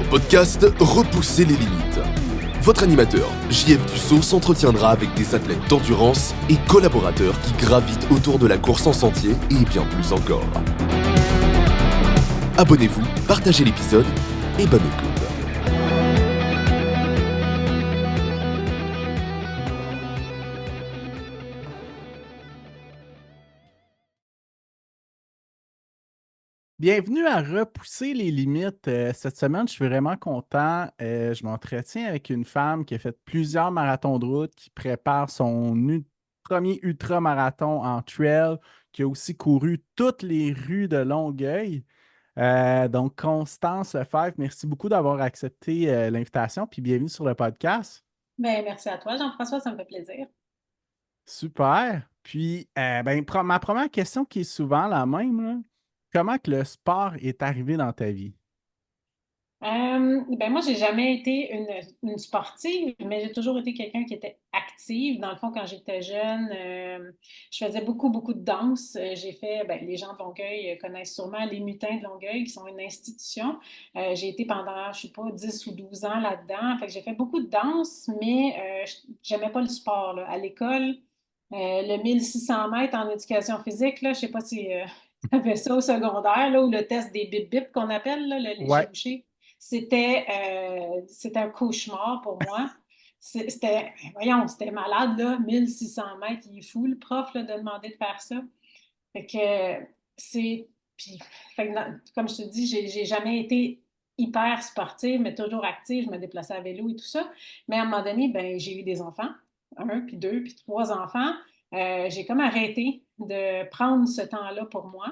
podcast Repousser les limites. Votre animateur, JF Dussault, s'entretiendra avec des athlètes d'endurance et collaborateurs qui gravitent autour de la course en sentier et bien plus encore. Abonnez-vous, partagez l'épisode et bonne écoute. Bienvenue à Repousser les limites. Cette semaine, je suis vraiment content. Je m'entretiens avec une femme qui a fait plusieurs marathons de route, qui prépare son premier ultramarathon en trail, qui a aussi couru toutes les rues de Longueuil. Donc, Constance Lefebvre, merci beaucoup d'avoir accepté l'invitation, puis bienvenue sur le podcast. Ben, merci à toi, Jean-François, ça me fait plaisir. Super. Puis, ma première question qui est souvent la même, là, comment que le sport est arrivé dans ta vie? Ben moi, j'ai jamais été une sportive, mais j'ai toujours été quelqu'un qui était active. Dans le fond, quand j'étais jeune, je faisais beaucoup de danse. J'ai fait, ben, les gens de Longueuil connaissent sûrement les Mutins de Longueuil, qui sont une institution. J'ai été pendant, je sais pas, 10 ou 12 ans là-dedans. Fait que j'ai fait beaucoup de danse, mais j'aimais pas le sport, là. À l'école, le 1600 mètres en éducation physique, là, je sais pas si tu avais ça au secondaire, là, ou le test des bip-bip qu'on appelle, là, le Ouais. léger-bouché. C'était un cauchemar pour moi. Voyons, c'était malade, là, 1600 mètres, il est fou, le prof, là, de demander de faire ça. Fait que c'est. Puis, fait que comme je te dis, j'ai jamais été hyper sportive, mais toujours active. Je me déplaçais à vélo et tout ça. Mais à un moment donné, ben, j'ai eu des enfants, un, puis deux, puis trois enfants. J'ai comme arrêté de prendre ce temps-là pour moi.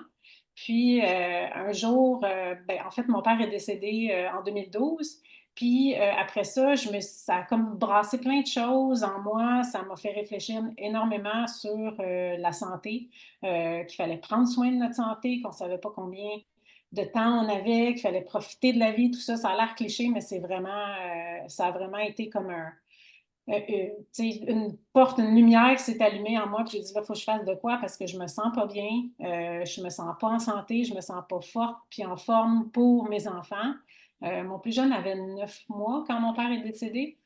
Puis un jour, ben, en fait, mon père est décédé en 2012. Puis après ça, ça a comme brassé plein de choses en moi. Ça m'a fait réfléchir énormément sur la santé, qu'il fallait prendre soin de notre santé, qu'on ne savait pas combien de temps on avait, qu'il fallait profiter de la vie, tout ça. Ça a l'air cliché, mais ça a vraiment été comme une porte, une lumière qui s'est allumée en moi, puis j'ai dit, là, il faut que je fasse de quoi parce que je me sens pas bien, je me sens pas en santé, je me sens pas forte, puis en forme pour mes enfants. Mon plus jeune avait 9 mois quand mon père est décédé.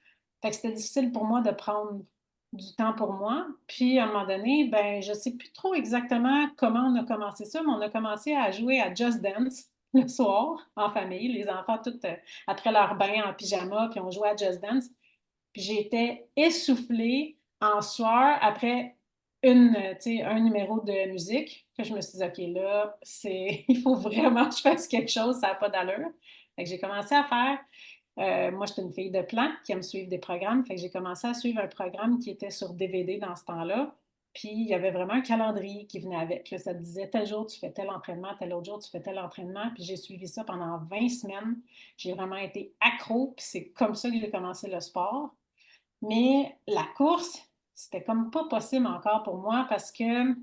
Fait que c'était difficile pour moi de prendre du temps pour moi. Puis, à un moment donné, ben, je sais plus trop exactement comment on a commencé ça, mais on a commencé à jouer à Just Dance le soir, en famille, les enfants toutes après leur bain en pyjama, puis on jouait à Just Dance. Puis j'étais essoufflée en sueur après un numéro de musique. Que je me suis dit, OK, là, il faut vraiment que je fasse quelque chose, ça n'a pas d'allure. Fait que j'ai commencé à faire. Moi, j'étais une fille de plan qui aime suivre des programmes. Fait que j'ai commencé à suivre un programme qui était sur DVD dans ce temps-là. Puis il y avait vraiment un calendrier qui venait avec. Là, ça te disait tel jour tu fais tel entraînement, tel autre jour tu fais tel entraînement. Puis j'ai suivi ça pendant 20 semaines. J'ai vraiment été accro. Puis c'est comme ça que j'ai commencé le sport. Mais la course, c'était comme pas possible encore pour moi parce que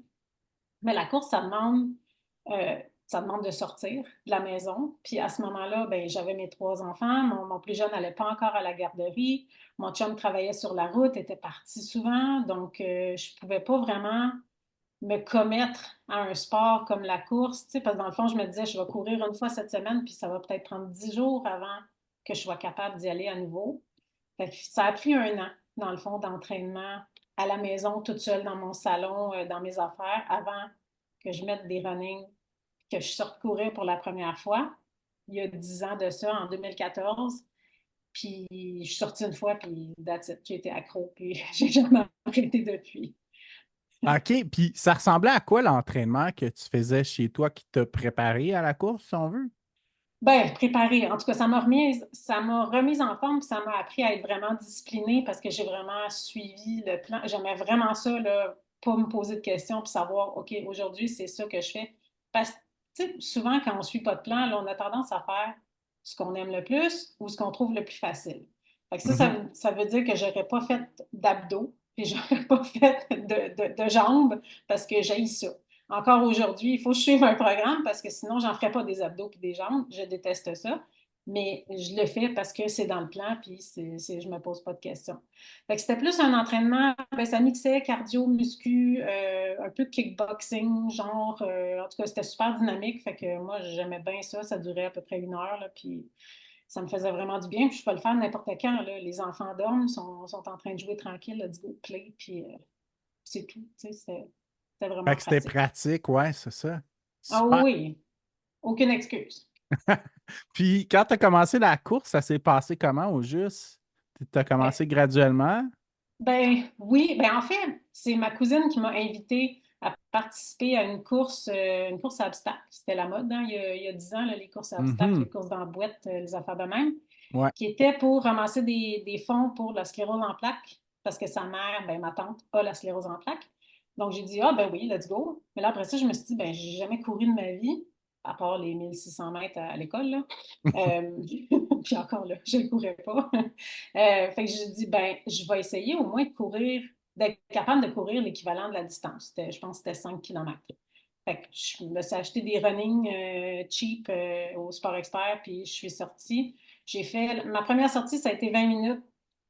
mais la course, euh, ça demande de sortir de la maison. Puis à ce moment-là, ben, j'avais mes trois enfants. Mon plus jeune n'allait pas encore à la garderie. Mon chum travaillait sur la route, était parti souvent. Donc, je ne pouvais pas vraiment me commettre à un sport comme la course. Tu sais, parce que dans le fond, je me disais, je vais courir une fois cette semaine, puis ça va peut-être prendre 10 jours avant que je sois capable d'y aller à nouveau. Fait que ça a pris un an, dans le fond, d'entraînement à la maison, toute seule dans mon salon, dans mes affaires, avant que je mette des running, que je sorte courir pour la première fois. Il y a 10 ans de ça, en 2014. Puis je suis sortie une fois, puis that's it. J'ai été accro, puis j'ai jamais arrêté depuis. OK, puis ça ressemblait à quoi l'entraînement que tu faisais chez toi qui t'a préparé à la course, si on veut? Ben, préparé. En tout cas, ça m'a remise en forme, puis ça m'a appris à être vraiment disciplinée parce que j'ai vraiment suivi le plan. J'aimais vraiment ça, là, pas me poser de questions puis savoir, OK, aujourd'hui, c'est ça que je fais. Parce que, tu sais, souvent, quand on suit pas de plan, là, on a tendance à faire ce qu'on aime le plus ou ce qu'on trouve le plus facile. Fait que Mhm. ça veut dire que j'aurais pas fait d'abdos, puis j'aurais pas fait de jambes parce que j'ai ça. Encore aujourd'hui, il faut que je suive un programme parce que sinon, j'en ferais pas des abdos puis des jambes. Je déteste ça. Mais je le fais parce que c'est dans le plan, puis je me pose pas de questions. Fait que c'était plus un entraînement, ben, ça mixait cardio, muscu, un peu de kickboxing, genre, en tout cas, c'était super dynamique. Fait que moi, j'aimais bien ça. Ça durait à peu près 1 heure, là, puis ça me faisait vraiment du bien. Puis je peux le faire n'importe quand, là. Les enfants dorment, sont en train de jouer tranquille, let's go, play, puis c'est tout. Tu sais, c'était Fait vraiment que c'était pratique. pratique, ouais, c'est ça. Ah Super. oui, aucune excuse. Puis quand tu as commencé la course, ça s'est passé comment au juste? Tu as Ben, commencé graduellement? Ben oui, ben en fait, c'est ma cousine qui m'a invitée à participer à une course à obstacles. C'était la mode, hein, il y a 10 ans, là, les courses à obstacles, les Mhm. courses dans la boîte, les affaires de même, Ouais. qui était pour ramasser des fonds pour la sclérose en plaques, parce que sa mère, ben ma tante, a la sclérose en plaques. Donc j'ai dit, ah ben oui, let's go. Mais là, après ça, je me suis dit, ben j'ai jamais couru de ma vie, à part les 1600 mètres à l'école, là. Euh, puis encore là, je ne courais pas. Fait que j'ai dit, ben, je vais essayer au moins de courir, d'être capable de courir l'équivalent de la distance. Je pense que c'était 5 kilomètres. Fait que je me suis acheté des running cheap au Sport Expert, puis je suis sortie. Ma première sortie, ça a été 20 minutes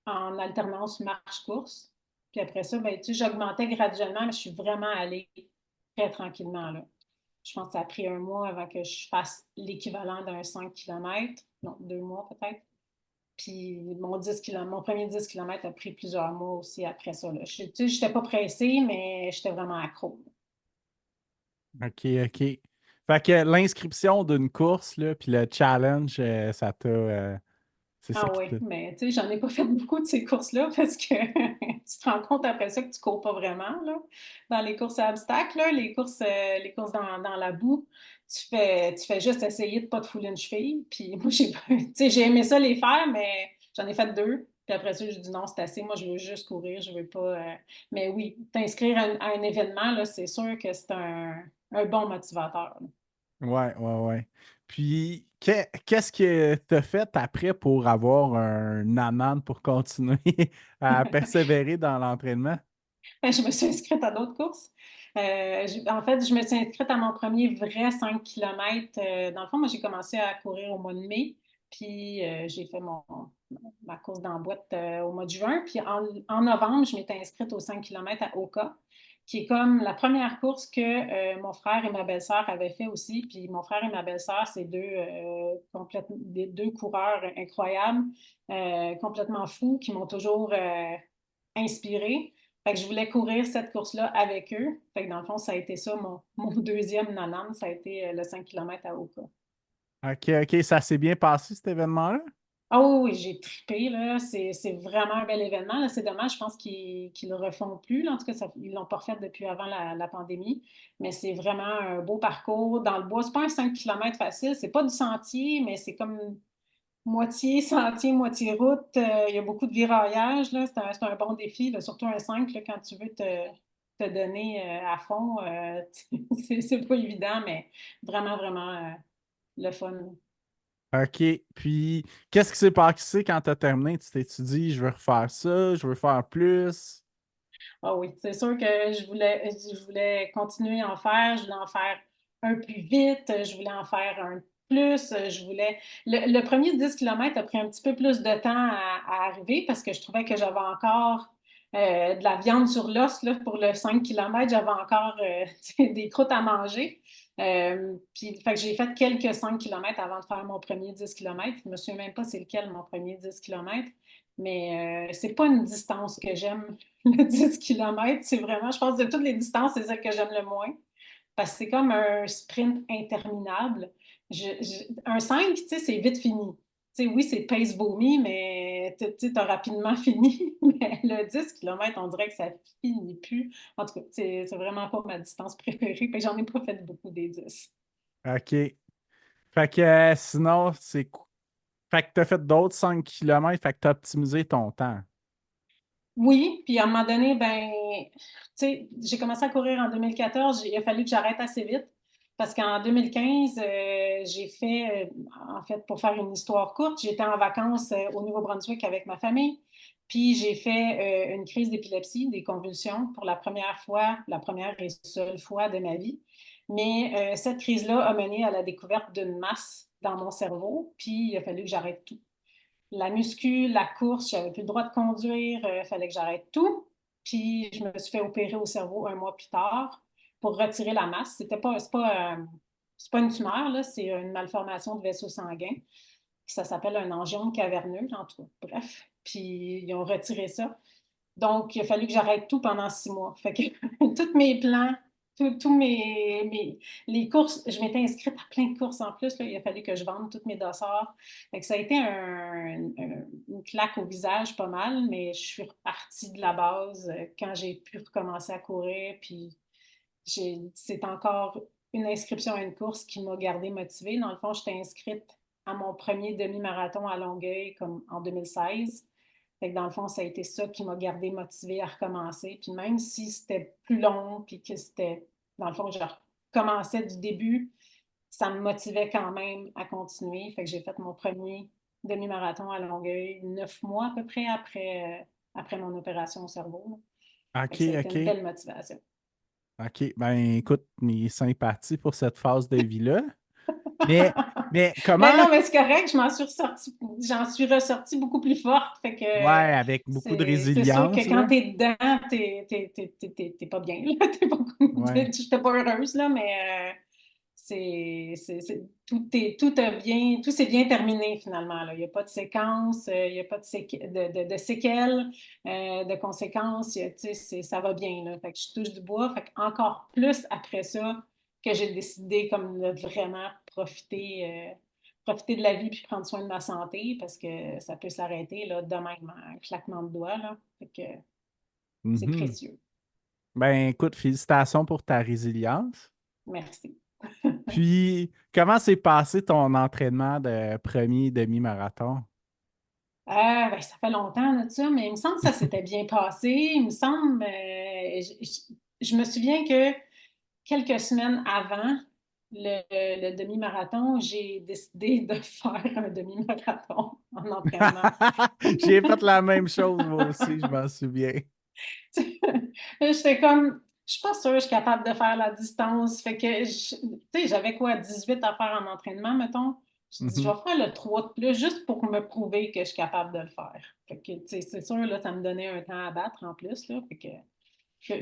en alternance marche-course. Puis après ça, ben, tu sais, j'augmentais graduellement, mais je suis vraiment allée très tranquillement, là. Je pense que ça a pris un mois avant que je fasse l'équivalent d'un 5 kilomètres. Non, 2 mois peut-être. Puis mon premier 10 kilomètres a pris plusieurs mois aussi après ça, là. Tu sais, j'étais pas pressée, mais j'étais vraiment accro. OK, OK. Fait que l'inscription d'une course, là, puis le challenge, ça t'a. C'est ça Ah qui oui, t'a. mais tu sais, j'en ai pas fait beaucoup de ces courses-là parce que tu te rends compte après ça que tu cours pas vraiment, là. Dans les courses à obstacles, là, les courses dans la boue, tu fais juste essayer de pas te fouler une cheville. Puis moi, tu sais, j'ai aimé ça les faire, mais j'en ai fait deux. Puis après ça, j'ai dit non, c'est assez. Moi, je veux juste courir, je veux pas. Mais oui, t'inscrire à un événement, là, c'est sûr que c'est un bon motivateur, là. Ouais, ouais, ouais. Puis, qu'est-ce que tu as fait après pour avoir un amende pour continuer à persévérer dans l'entraînement? Je me suis inscrite à d'autres courses. En fait, je me suis inscrite à mon premier vrai 5 kilomètres. Dans le fond, moi, j'ai commencé à courir au mois de mai, puis j'ai fait ma course dans la boîte au mois de juin. Puis en novembre, je m'étais inscrite aux 5 kilomètres à Oka, qui est comme la première course que mon frère et ma belle-sœur avaient fait aussi. Puis mon frère et ma belle-sœur, c'est des deux coureurs incroyables, complètement fous, qui m'ont toujours inspirée. Fait que je voulais courir cette course-là avec eux. Fait que dans le fond, ça a été ça, mon deuxième nanane, ça a été le 5 kilomètres à Oka. OK, OK, ça s'est bien passé cet événement-là? Ah oui, oui, j'ai trippé, là. C'est vraiment un bel événement, là. C'est dommage, je pense qu'ils le refont plus, là. En tout cas, ils l'ont pas refait depuis avant la pandémie. Mais c'est vraiment un beau parcours dans le bois. C'est pas un 5 kilomètres facile, c'est pas du sentier, mais c'est comme moitié sentier, moitié route. Il y a beaucoup de viraillages, là. C'est un bon défi, là, surtout un 5 là, quand tu veux te donner à fond. C'est pas évident, mais vraiment, vraiment le fun. OK. Puis, qu'est-ce qui s'est passé quand tu as terminé? Tu t'es dit, je veux refaire ça, je veux faire plus. Ah oui, c'est sûr que je voulais continuer à en faire. Je voulais en faire un plus vite. Je voulais en faire un plus. Le premier 10 kilomètres a pris un petit peu plus de temps à arriver parce que je trouvais que j'avais encore de la viande sur l'os là, pour le 5 kilomètres. J'avais encore des croûtes à manger. Puis, fait que j'ai fait quelques 5 kilomètres avant de faire mon premier 10 kilomètres. Je me souviens même pas c'est lequel mon premier 10 kilomètres. Mais c'est pas une distance que j'aime. Le 10 kilomètres, c'est vraiment, je pense, de toutes les distances, c'est celle que j'aime le moins. Parce que c'est comme un sprint interminable. Un 5, tu sais, c'est vite fini. Tu sais, oui, c'est pace vomi, mais tu as rapidement fini. Mais le 10 kilomètres, on dirait que ça finit plus. En tout cas, c'est vraiment pas ma distance préférée. Fait que j'en ai pas fait beaucoup des 10. OK. Fait que sinon, fait que tu as fait d'autres 5 kilomètres, fait que tu as optimisé ton temps. Oui, puis à un moment donné, ben, tu sais, j'ai commencé à courir en 2014. Il a fallu que j'arrête assez vite parce qu'en 2015, j'ai fait, en fait, pour faire une histoire courte, j'étais en vacances au Nouveau-Brunswick avec ma famille. Puis j'ai fait une crise d'épilepsie, des convulsions pour la première fois, la première et seule fois de ma vie. Mais cette crise-là a mené à la découverte d'une masse dans mon cerveau, puis il a fallu que j'arrête tout. La muscu, la course, j'avais plus le droit de conduire, il fallait que j'arrête tout. Puis je me suis fait opérer au cerveau un mois plus tard pour retirer la masse. C'est pas une tumeur, là, c'est une malformation de vaisseau sanguin. Ça s'appelle un angiome caverneux, en tout cas. Bref. Puis ils ont retiré ça. Donc, il a fallu que j'arrête tout pendant 6 mois. Fait que tous mes plans, tous les courses, je m'étais inscrite à plein de courses en plus. Là, il a fallu que je vende tous mes dossards. Fait que ça a été une claque au visage pas mal, mais je suis repartie de la base quand j'ai pu recommencer à courir. Puis c'est encore une inscription à une course qui m'a gardée motivée. Dans le fond, j'étais inscrite à mon premier demi-marathon à Longueuil comme en 2016. Fait que dans le fond, ça a été ça qui m'a gardée motivée à recommencer. Puis même si c'était plus long, puis que c'était, dans le fond, je recommençais du début, ça me motivait quand même à continuer. Fait que j'ai fait mon premier demi-marathon à Longueuil 9 mois à peu près après mon opération au cerveau. Fait OK, que ça a été une OK. belle motivation. OK. Ben, écoute, mes sympathies pour cette phase de vie-là. Mais, mais Ben comment, non, mais c'est correct, j'en suis ressortie beaucoup plus forte. Fait que ouais, avec beaucoup de c'est sûr que résilience, quand là. t'es dedans, t'es pas bien, là. T'es pas, Ouais. j'étais pas heureuse, là, mais tout s'est bien terminé finalement, là. Il n'y a pas de séquence, il n'y a pas de séquelles, de conséquences. Tu sais, ça va bien, là. Fait que je touche du bois. Fait que encore plus après ça que j'ai décidé comme de vraiment profiter de la vie puis prendre soin de ma santé parce que ça peut s'arrêter là, de même, un claquement de doigts, là. Fait que c'est Mhm. précieux. Ben, écoute, félicitations pour ta résilience. Merci. Puis, comment s'est passé ton entraînement de premier demi-marathon? Ben, ça fait longtemps de ça, mais il me semble que ça s'était bien passé. Il me semble, je me souviens que quelques semaines avant le demi-marathon, j'ai décidé de faire un demi-marathon en entraînement. J'ai fait la même chose, moi aussi, je m'en souviens. J'étais comme, je suis pas sûre que je suis capable de faire la distance. Fait que, tu sais, j'avais quoi, 18 à faire en entraînement, mettons. Je dis, je Mhm. vais faire le 3 de plus juste pour me prouver que je suis capable de le faire. Fait que, tu sais, c'est sûr, là, ça me donnait un temps à battre en plus, là. Fait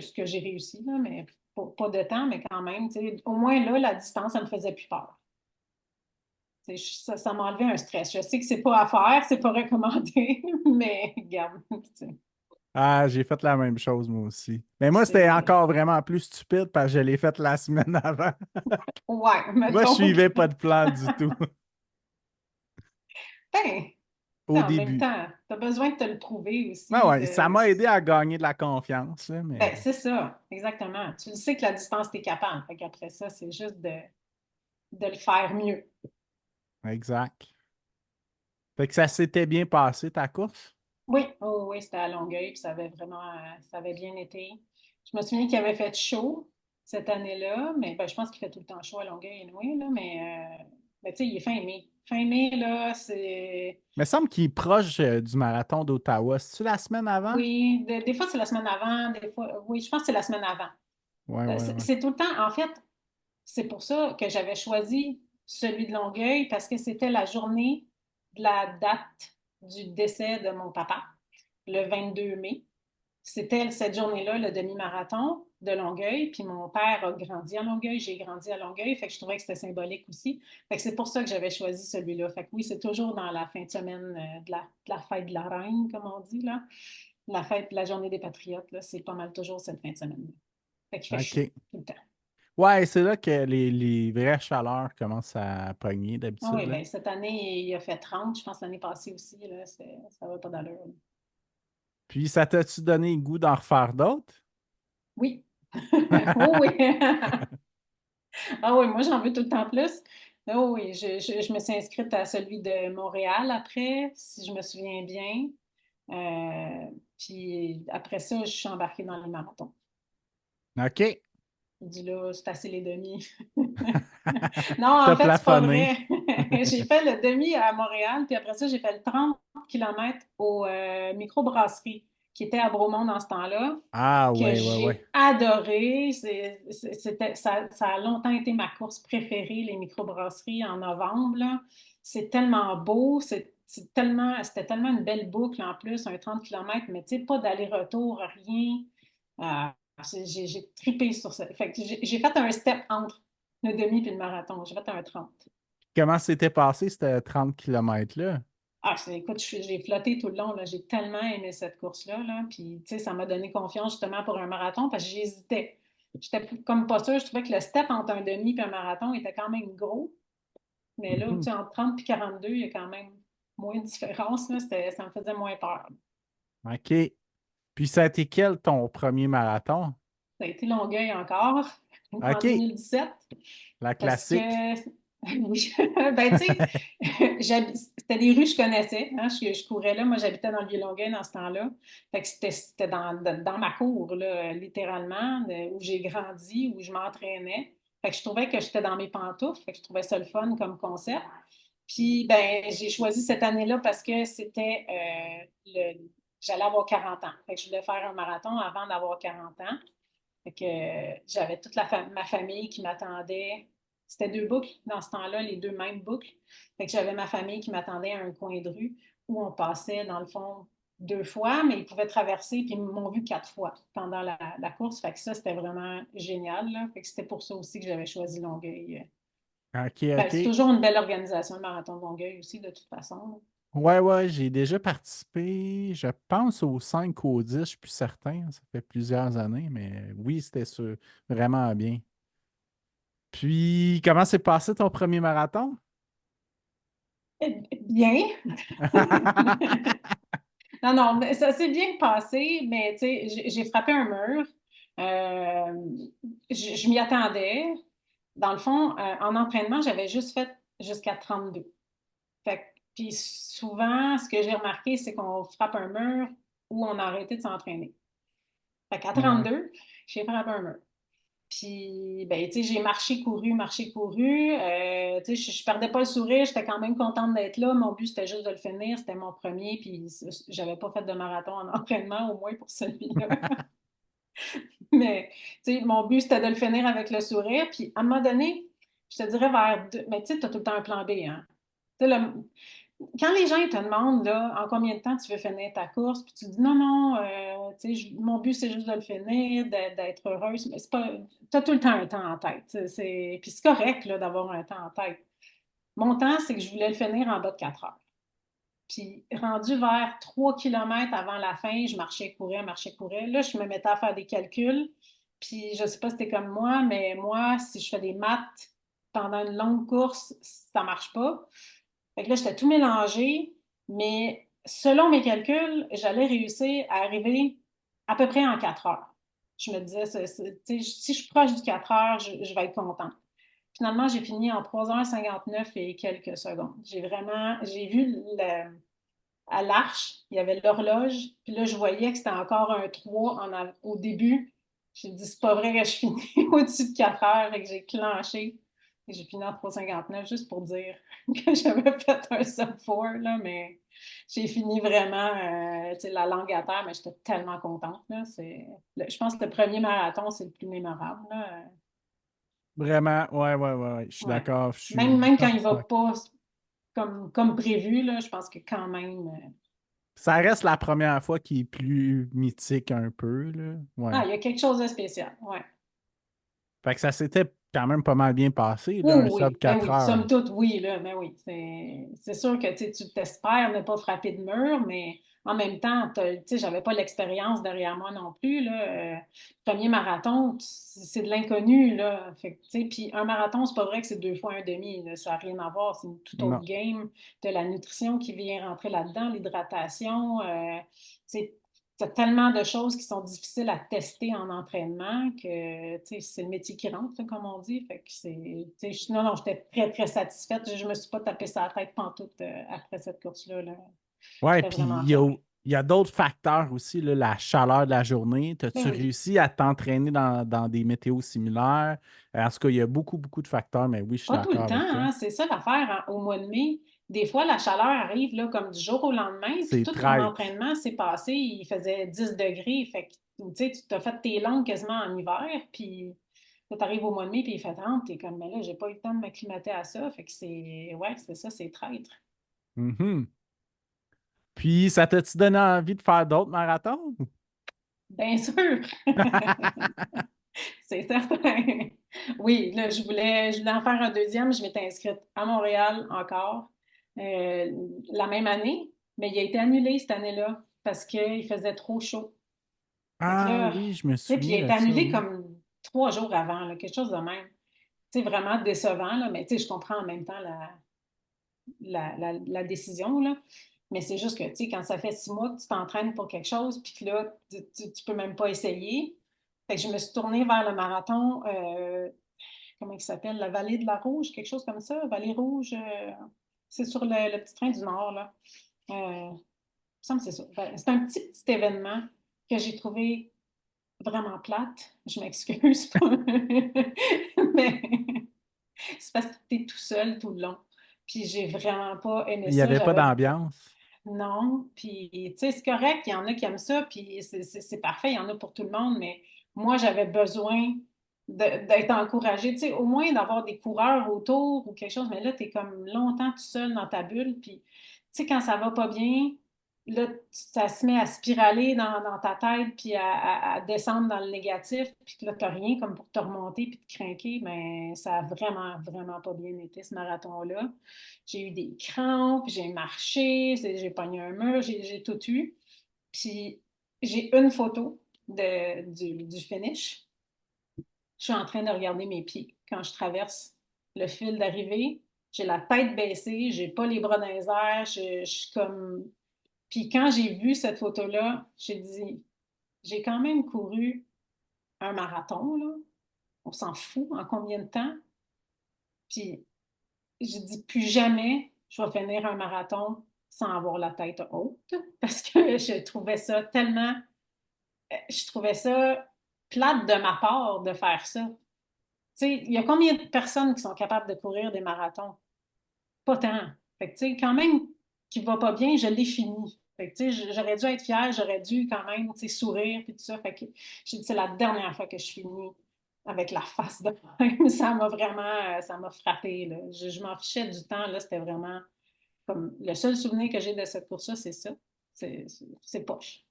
ce que j'ai réussi, là, mais pas de temps, mais quand même, tu sais, au moins là, la distance, ça me faisait plus peur. Tu sais, ça m'enlevait un stress. Je sais que c'est pas à faire, c'est pas recommandé, mais regarde, tu sais, Ah, j'ai fait la même chose, moi aussi. Mais moi, c'était c'est... encore vraiment plus stupide parce que je l'ai fait la semaine avant. Ouais, Moi, je mettons suivais que... pas de plan du tout Ben, au en même début. temps, tu as besoin de te le prouver Ben aussi. ouais, ça m'a aidé à gagner de la confiance, là, mais Ben, c'est ça, exactement. Tu le sais que la distance, tu es capable. Fait qu'après ça, c'est juste de le faire mieux. exact. Fait que ça s'était bien passé, ta course? Oui, oh, oui, c'était à Longueuil, puis ça avait bien été. Je me souviens qu'il avait fait chaud cette année-là, mais ben, je pense qu'il fait tout le temps chaud à Longueuil, anyway, là, mais tu sais, il est fin mai. Fin mai, là, c'est... Mais il semble qu'il est proche du marathon d'Ottawa. C'est-tu la semaine avant? Oui, des fois, c'est la semaine avant, des fois... Oui, je pense que c'est la semaine avant. Ouais, ouais, ouais. C'est tout le temps, en fait, c'est pour ça que j'avais choisi celui de Longueuil, parce que c'était la journée de la date du décès de mon papa, le 22 mai. C'était cette journée-là, le demi-marathon de Longueuil. Puis mon père a grandi à Longueuil, j'ai grandi à Longueuil. Fait que je trouvais que c'était symbolique aussi. Fait que c'est pour ça que j'avais choisi celui-là. Fait que oui, c'est toujours dans la fin de semaine de la fête de la reine, comme on dit, là. La fête, la journée des patriotes, là, c'est pas mal toujours cette fin de semaine-là. Fait qu'il fait chaud OK. tout le temps. Ouais, c'est là que les vraies chaleurs commencent à pogner Ah d'habitude, oui, là. bien, cette année, il a fait 30. Je pense l'année passée aussi, là, ça va pas d'allure. Puis ça t'a-tu donné le goût d'en refaire d'autres? Oui. Oui, oui. Ah oui, moi j'en veux tout le temps plus. Oh oui, je me suis inscrite à celui de Montréal après, si je me souviens bien. Puis après ça, je suis embarquée dans les marathons. OK. Je dis là, c'est assez les demi. Non, en T'as fait, c'est pas plafonné. vrai. J'ai fait le demi à Montréal, puis après ça, j'ai fait le 30 km au microbrasserie qui était à Bromont dans ce temps-là, Ah que ouais, ouais, ouais. j'ai adoré. Ça a longtemps été ma course préférée, les microbrasseries en novembre, là. C'est tellement beau, c'était tellement une belle boucle en plus, un 30 km, mais tu sais, pas d'aller-retour, rien. Euh, j'ai trippé sur ça. Fait que j'ai fait un step entre le demi et le marathon. J'ai fait un 30. Comment s'était passé, ce 30 km-là? Ah, écoute, j'ai flotté tout le long, là. J'ai tellement aimé cette course-là, là. Puis, tu sais, ça m'a donné confiance justement pour un marathon parce que j'hésitais. J'étais comme pas sûre. Je trouvais que le step entre un demi et un marathon était quand même gros. Mais là, tu Mhm. sais, entre 30 et 42, il y a quand même moins de différence, là. Ça me faisait moins peur. OK. Puis ça a été quel ton premier marathon? Ça a été Longueuil encore, en OK. 2017. La Parce que, classique. oui, ben, tu sais, c'était des rues que je connaissais. Hein, je courais là. Moi, j'habitais dans le Vieux-Longueuil dans ce temps-là. Fait que c'était dans ma cour, là, littéralement, où j'ai grandi, où je m'entraînais. Fait que je trouvais que j'étais dans mes pantoufles. Fait que je trouvais ça le fun comme concept. Puis, ben, j'ai choisi cette année-là parce que j'allais avoir 40 ans. Fait que je voulais faire un marathon avant d'avoir 40 ans. Fait que j'avais toute ma famille qui m'attendait. C'était deux boucles dans ce temps-là, les deux mêmes boucles. Fait que j'avais ma famille qui m'attendait à un coin de rue où on passait, dans le fond, deux fois, mais ils pouvaient traverser, puis ils m'ont vu quatre fois pendant la course. Fait que ça, c'était vraiment génial, là. Fait que c'était pour ça aussi que j'avais choisi Longueuil. OK, Ben, c'est OK. toujours une belle organisation, le marathon de Longueuil aussi, de toute façon. Ouais, ouais, j'ai déjà participé, je pense, au 5 ou au 10, je suis plus certain. Ça fait plusieurs années, mais oui, c'était vraiment bien. Puis, comment s'est passé ton premier marathon? Bien. Non, non, mais ça s'est bien passé, mais tu sais, j'ai frappé un mur. Je m'y attendais. Dans le fond, en entraînement, j'avais juste fait jusqu'à 32. Fait puis souvent, ce que j'ai remarqué, c'est qu'on frappe un mur ou on a arrêté de s'entraîner. Fait qu'à Ouais. 32, j'ai frappé un mur. Puis, ben, tu sais, j'ai marché, couru, marché, couru. Tu sais, je perdais pas le sourire, j'étais quand même contente d'être là. Mon but, c'était juste de le finir. C'était mon premier, puis j'avais pas fait de marathon en entraînement, au moins pour celui-là. Mais, tu sais, mon but, c'était de le finir avec le sourire. Puis, à un moment donné, je te dirais vers deux. Mais tu sais, tu as tout le temps un plan B, hein. Tu sais, quand les gens ils te demandent là, en combien de temps tu veux finir ta course, puis tu dis non, non, tu sais, mon but c'est juste de le finir, d'être heureuse, mais c'est pas. Tu as tout le temps un temps en tête. Puis c'est correct là, d'avoir un temps en tête. Mon temps, c'est que je voulais le finir en bas de 4 heures. Puis rendu vers 3 kilomètres avant la fin, je marchais, courais, marchais, courais. Là, je me mettais à faire des calculs. Puis je sais pas si c'était comme moi, mais moi, si je fais des maths pendant une longue course, ça marche pas. Fait que là, j'étais tout mélangé, mais selon mes calculs, j'allais réussir à arriver à peu près en 4 heures. Je me disais, tu sais, si je suis proche du 4 heures, je vais être contente. Finalement, j'ai fini en 3h59 et quelques secondes. J'ai vu à l'arche, il y avait l'horloge, puis là, je voyais que c'était encore un 3 au début. J'ai dit, c'est pas vrai que je finis au-dessus de 4 heures et que j'ai clenché. Et j'ai fini en 3h59 juste pour dire que j'avais fait un sub-4, là, mais j'ai fini vraiment tu sais, la langue à terre, mais j'étais tellement contente. Là, je pense que le premier marathon, c'est le plus mémorable. Là. Vraiment, ouais, ouais, ouais, ouais, je suis Ouais. d'accord, je suis Même quand il 100% va d'accord. pas comme prévu, là, je pense que quand même. Ça reste la première fois qui est plus mythique un peu, là. Ouais. Il y a quelque chose de spécial. Ouais. Fait que ça s'était quand même pas mal bien passé, Oui, là, un oui, sub oui. Ben 4 oui, heures. somme toute, oui, là, ben oui. C'est sûr que tu t'espères ne pas frapper de mur, mais en même temps, tu sais, j'avais pas l'expérience derrière moi non plus, là. Premier marathon, c'est de l'inconnu, là. Fait que, tu sais, puis un marathon, c'est pas vrai que c'est deux fois un demi, là. Ça n'a rien à voir. C'est une toute autre Non. game. De la nutrition qui vient rentrer là-dedans, l'hydratation. Tu as tellement de choses qui sont difficiles à tester en entraînement que c'est le métier qui rentre, là, comme on dit. Fait que non, non, j'étais très, très satisfaite. Je ne me suis pas tapé sur la tête pantoute après cette course-là. Là. Ouais, J'étais puis vraiment fière. il y a d'autres facteurs aussi, là, la chaleur de la journée. Ben As-tu oui. réussi à t'entraîner dans des météos similaires? En tout cas, il y a beaucoup, beaucoup de facteurs, mais oui, je suis Pas tout d'accord le temps, avec toi. hein. C'est ça l'affaire hein, au mois de mai. Des fois, la chaleur arrive là, comme du jour au lendemain, puis C'est tout ton traître. entraînement s'est passé, il faisait 10 degrés. Fait que tu sais, tu t'as fait tes longues quasiment en hiver, puis là, tu arrives au mois de mai, puis il fait 30, t'es comme, mais là, j'ai pas eu le temps de m'acclimater à ça. Fait que c'est ça, c'est traître. Mhm. Puis, ça t'a-tu donné envie de faire d'autres marathons? Bien sûr, c'est certain. Oui, là, je voulais en faire un deuxième. Je m'étais inscrite à Montréal encore euh, la même année, mais il a été annulé cette année-là parce qu'il faisait trop chaud. Fait que Ah là, oui, je me tu sais, puis il souviens a de été ça, annulé oui. comme 3 jours avant, là, quelque chose de même. C'est vraiment décevant, là, mais tu sais, je comprends en même temps la décision, là. Mais c'est juste que, tu sais, quand ça fait 6 mois que tu t'entraînes pour quelque chose, puis que là, tu peux même pas essayer. Fait que je me suis tournée vers le marathon, comment il s'appelle? La Vallée de la Rouge, quelque chose comme ça. Vallée Rouge, c'est sur le petit train du Nord, là. Il me semble que c'est ça. C'est un petit événement que j'ai trouvé vraiment plate. Je m'excuse. Mais c'est parce que tu es tout seul tout le long. Puis j'ai vraiment pas aimé Il n'y ça. avait pas J'avais d'ambiance. non. Puis tu sais, c'est correct, il y en a qui aiment ça, puis c'est parfait, il y en a pour tout le monde, mais moi, j'avais besoin d'être encouragée, tu sais, au moins d'avoir des coureurs autour ou quelque chose, mais là, tu es comme longtemps tout seul dans ta bulle, puis tu sais, quand ça va pas bien, là, ça se met à spiraler dans ta tête, puis à descendre dans le négatif, puis que là, t'as rien comme pour te remonter puis te craquer, mais ça a vraiment, vraiment pas bien été, ce marathon-là. J'ai eu des crampes, j'ai marché, j'ai pogné un mur, j'ai tout eu. Puis j'ai une photo du finish. Je suis en train de regarder mes pieds quand je traverse le fil d'arrivée. J'ai la tête baissée, j'ai pas les bras dans les airs, je suis comme. Puis quand j'ai vu cette photo-là, j'ai dit, j'ai quand même couru un marathon, là. On s'en fout en combien de temps. Puis je dis plus jamais je vais finir un marathon sans avoir la tête haute parce que je trouvais ça plate de ma part de faire ça. Tu sais, il y a combien de personnes qui sont capables de courir des marathons? Pas tant. Fait que, tu sais, quand même, qui va pas bien, je l'ai fini. Fait que, tu sais, j'aurais dû être fière, j'aurais dû quand même, tu sais, sourire puis tout ça. Fait que j'ai dit, c'est la dernière fois que je finis avec la face de même. Ça m'a vraiment, ça m'a frappé, là. Je m'en fichais du temps, là. C'était vraiment comme le seul souvenir que j'ai de cette course-là, c'est ça. C'est poche.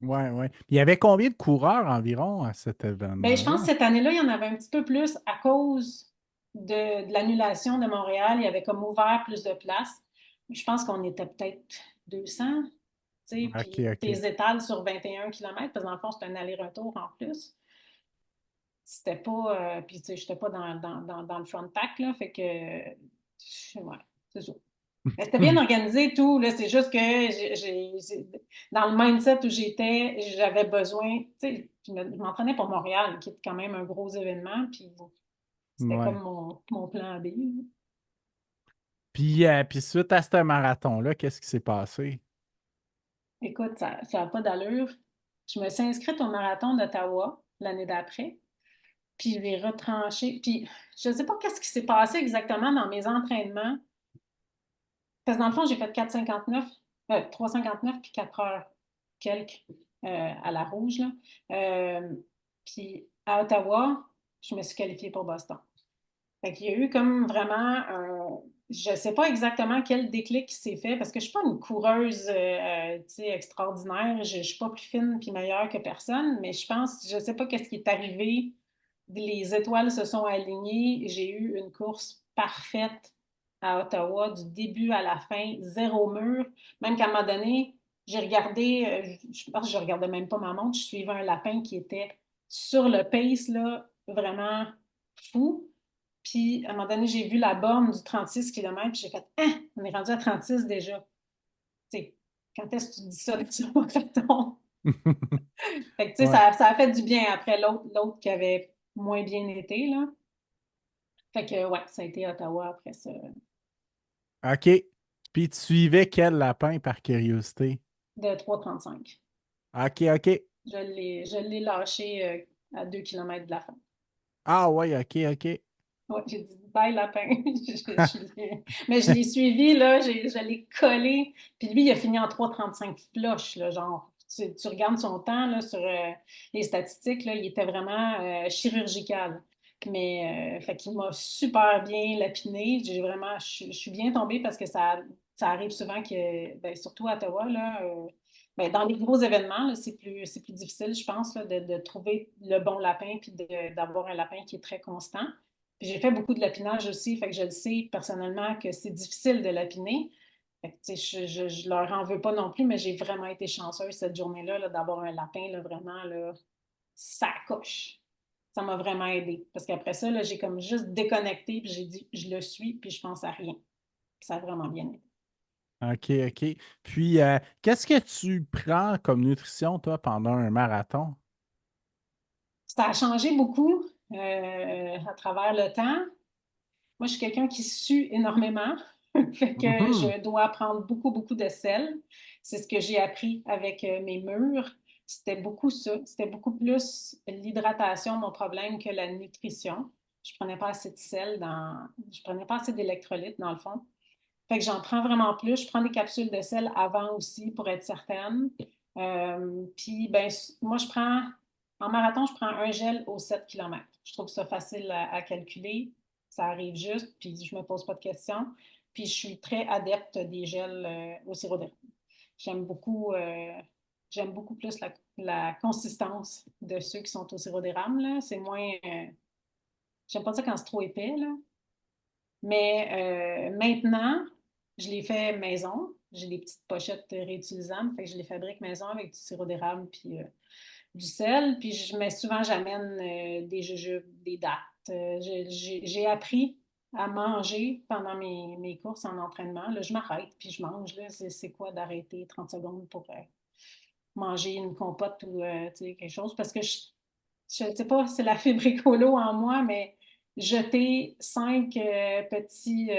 Ouais, ouais. Il y avait combien de coureurs environ à cet Bien, je pense que événement-là? cette année-là, il y en avait un petit peu plus à cause de l'annulation de Montréal. Il y avait comme ouvert plus de places. Je pense qu'on était peut-être 200, tu sais, OK, puis tes OK. étals sur 21 kilomètres, parce que dans le fond, c'est un aller-retour en plus. C'était pas, puis tu sais, j'étais pas dans le front pack, là, fait que, ouais, c'est ça. Mais c'était bien organisé, tout, là, c'est juste que dans le mindset où j'étais, j'avais besoin, tu sais, je m'entraînais pour Montréal, qui est quand même un gros événement, puis c'était comme Ouais. mon plan B, là. Puis suite à ce marathon-là, qu'est-ce qui s'est passé? Écoute, ça n'a pas d'allure. Je me suis inscrite au marathon d'Ottawa l'année d'après, puis je vais retrancher, puis je ne sais pas qu'est-ce qui s'est passé exactement dans mes entraînements, parce que dans le fond, j'ai fait 4,59, 3,59 puis 4 heures quelques à la rouge, là. Puis à Ottawa, je me suis qualifiée pour Boston. Fait qu'il y a eu comme vraiment un. Je ne sais pas exactement quel déclic qui s'est fait parce que je ne suis pas une coureuse tu sais, extraordinaire. Je ne suis pas plus fine puis meilleure que personne, mais je ne sais pas qu'est-ce qui est arrivé. Les étoiles se sont alignées. J'ai eu une course parfaite à Ottawa du début à la fin, zéro mur. Même qu'à un moment donné, j'ai regardé, je pense que je ne regardais même pas ma montre, je suivais un lapin qui était sur le pace, là, vraiment fou. Puis, à un moment donné, j'ai vu la borne du 36 km, puis j'ai fait ah, on est rendu à 36 déjà. Tu sais, quand est-ce que tu dis ça sur mon marathon? Fait que, tu sais, Ouais. ça a fait du bien après l'autre qui avait moins bien été, là. Fait que, ouais, ça a été Ottawa après ça, OK. Puis tu suivais quel lapin par curiosité? de 3,35. OK, OK. Je l'ai lâché à 2 kilomètres de la fin. Ah ouais, OK, OK. Ouais, j'ai dit bye lapin. Mais je l'ai suivi, là, je l'ai collé. Puis lui, il a fini en 3,35 flush, là, genre. Tu regardes son temps là, sur les statistiques, là, il était vraiment chirurgical. Mais fait qu'il m'a super bien lapiné. Je suis bien tombée parce que ça arrive souvent que, ben, surtout à Ottawa, là, ben, dans les gros événements, là, c'est plus difficile, je pense, là, de trouver le bon lapin puis d'avoir un lapin qui est très constant. Puis j'ai fait beaucoup de lapinage aussi, fait que je le sais personnellement que c'est difficile de lapiner. Fait que, tu sais, je leur en veux pas non plus, mais j'ai vraiment été chanceuse cette journée-là là, d'avoir un lapin, là, vraiment, là, ça coche. Ça m'a vraiment aidé. Parce qu'après ça, là, j'ai comme juste déconnecté, puis j'ai dit, je le suis, puis je pense à rien. Puis ça a vraiment bien aidé. OK, OK. Puis, qu'est-ce que tu prends comme nutrition, toi, pendant un marathon? Ça a changé beaucoup à travers le temps. Moi, je suis quelqu'un qui sue énormément. Fait que Mhm. je dois prendre beaucoup, beaucoup de sel. C'est ce que j'ai appris avec mes murs. C'était beaucoup ça. C'était beaucoup plus l'hydratation, mon problème, que la nutrition. Je prenais pas assez de sel je prenais pas assez d'électrolytes, dans le fond. Fait que j'en prends vraiment plus. Je prends des capsules de sel avant aussi pour être certaine. Puis, ben, moi, en marathon, je prends un gel aux 7 km. Je trouve ça facile à calculer. Ça arrive juste, puis je me pose pas de questions. Puis, je suis très adepte des gels au sirop d'érable. J'aime beaucoup, euh, j'aime beaucoup plus la consistance de ceux qui sont au sirop d'érable, là. C'est moins, j'aime pas ça quand c'est trop épais, là. Mais maintenant, je les fais maison. J'ai des petites pochettes réutilisables, fait que je les fabrique maison avec du sirop d'érable puis du sel. Puis mais souvent, j'amène des jujubes, des dattes. J'ai appris à manger pendant mes courses en entraînement. Là, je m'arrête puis je mange. Là, c'est quoi d'arrêter 30 secondes pour manger une compote ou quelque chose? Parce que je ne sais pas, c'est la fibre écolo en moi, mais jeter 5 petits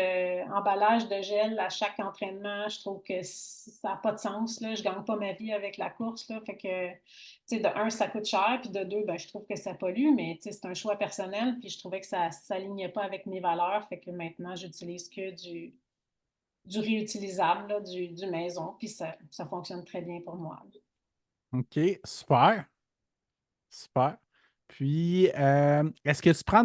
emballages de gel à chaque entraînement, je trouve que ça n'a pas de sens. Là. Je ne gagne pas ma vie avec la course. Là. Fait que, de un, ça coûte cher, puis de deux, ben, je trouve que ça pollue, mais c'est un choix personnel, puis je trouvais que ça ne s'alignait pas avec mes valeurs. Fait que maintenant, j'utilise que du réutilisable, là, du maison, puis ça fonctionne très bien pour moi. OK, super, super. Puis, est-ce que tu prends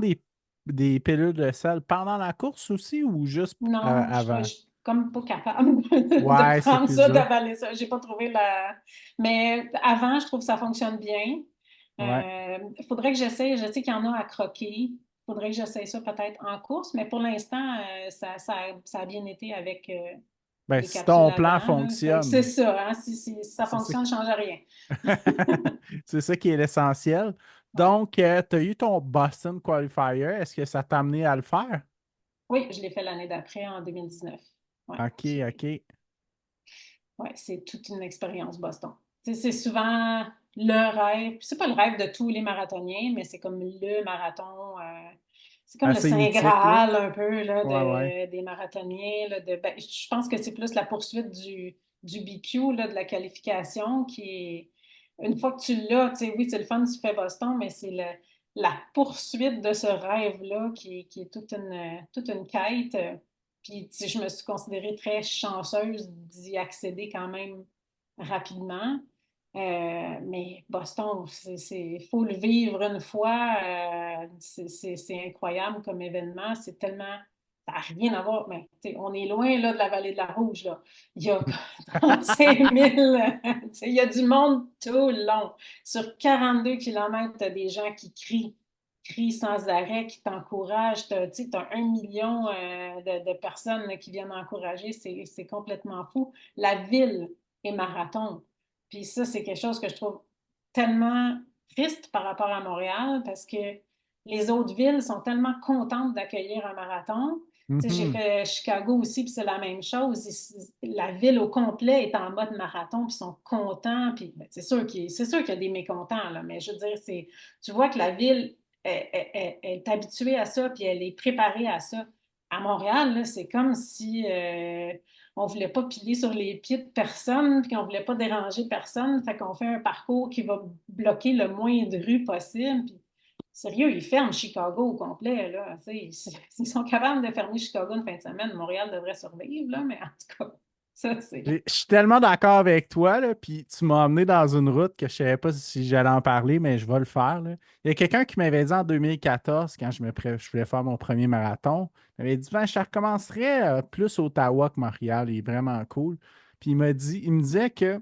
des pilules de sel pendant la course aussi ou juste Non, je avant? suis comme pas capable de Ouais, c'est prendre plus ça, dur. d'avaler ça. J'ai pas trouvé la. Mais avant, je trouve que ça fonctionne bien. Ouais. Il faudrait que j'essaie. Je sais qu'il y en a à croquer. Il faudrait que j'essaie ça peut-être en course, mais pour l'instant, ça a bien été avec Ben, les si capsules ton plan avant, là. Fait que c'est fonctionne, ça, hein. Si ça c'est ça, fonctionne, ça ne change rien. c'est ça qui est l'essentiel. Ouais. Donc, tu as eu ton Boston Qualifier. Est-ce que ça t'a amené à le faire? Oui, je l'ai fait l'année d'après, en 2019. Ouais. OK, OK. Ouais, c'est toute une expérience, Boston. Tu sais, c'est souvent le rêve. C'est pas le rêve de tous les marathoniens, mais c'est comme le marathon. C'est comme le Assez Saint mythique, là. Graal un peu là, Ouais, ouais. des marathoniens. Là, ben, je pense que c'est plus la poursuite du BQ, là, de la qualification, qui est. Une fois que tu l'as, tu sais, oui, c'est le fun, tu fais Boston, mais c'est la poursuite de ce rêve-là qui est toute une quête. Puis, tu sais, je me suis considérée très chanceuse d'y accéder quand même rapidement. Mais Boston, faut le vivre une fois. C'est incroyable comme événement. C'est tellement. Ça n'a rien à voir. Mais, tu sais, on est loin là, de la vallée de la Rouge. Là. Il y a 35 000. Tu sais, il y a du monde tout le long. Sur 42 kilomètres, tu as des gens qui crient sans arrêt, qui t'encouragent. Tu as 1 million de personnes là, qui viennent encourager. C'est complètement fou. La ville est marathon. Puis ça, c'est quelque chose que je trouve tellement triste par rapport à Montréal parce que les autres villes sont tellement contentes d'accueillir un marathon. Tu sais, j'ai Mhm. fait Chicago aussi, puis c'est la même chose. La ville au complet est en mode marathon, puis ils sont contents. Puis ben, c'est sûr qu'il y a des mécontents, là, mais je veux dire, tu vois que la ville est habituée à ça, puis elle est préparée à ça. À Montréal, là, c'est comme si on voulait pas piler sur les pieds de personne, puis qu'on voulait pas déranger personne. Fait qu'on fait un parcours qui va bloquer le moins de rues possible. Puis, sérieux, ils ferment Chicago au complet, là. Ils sont capables de fermer Chicago une fin de semaine. Montréal devrait survivre, là, mais en tout cas, ça, c'est. Je suis tellement d'accord avec toi, là, puis tu m'as emmené dans une route que je ne savais pas si j'allais en parler, mais je vais le faire, là. Il y a quelqu'un qui m'avait dit en 2014, quand je voulais faire mon premier marathon, il m'avait dit, ben, je recommencerais plus Ottawa que Montréal, il est vraiment cool. Puis il me disait que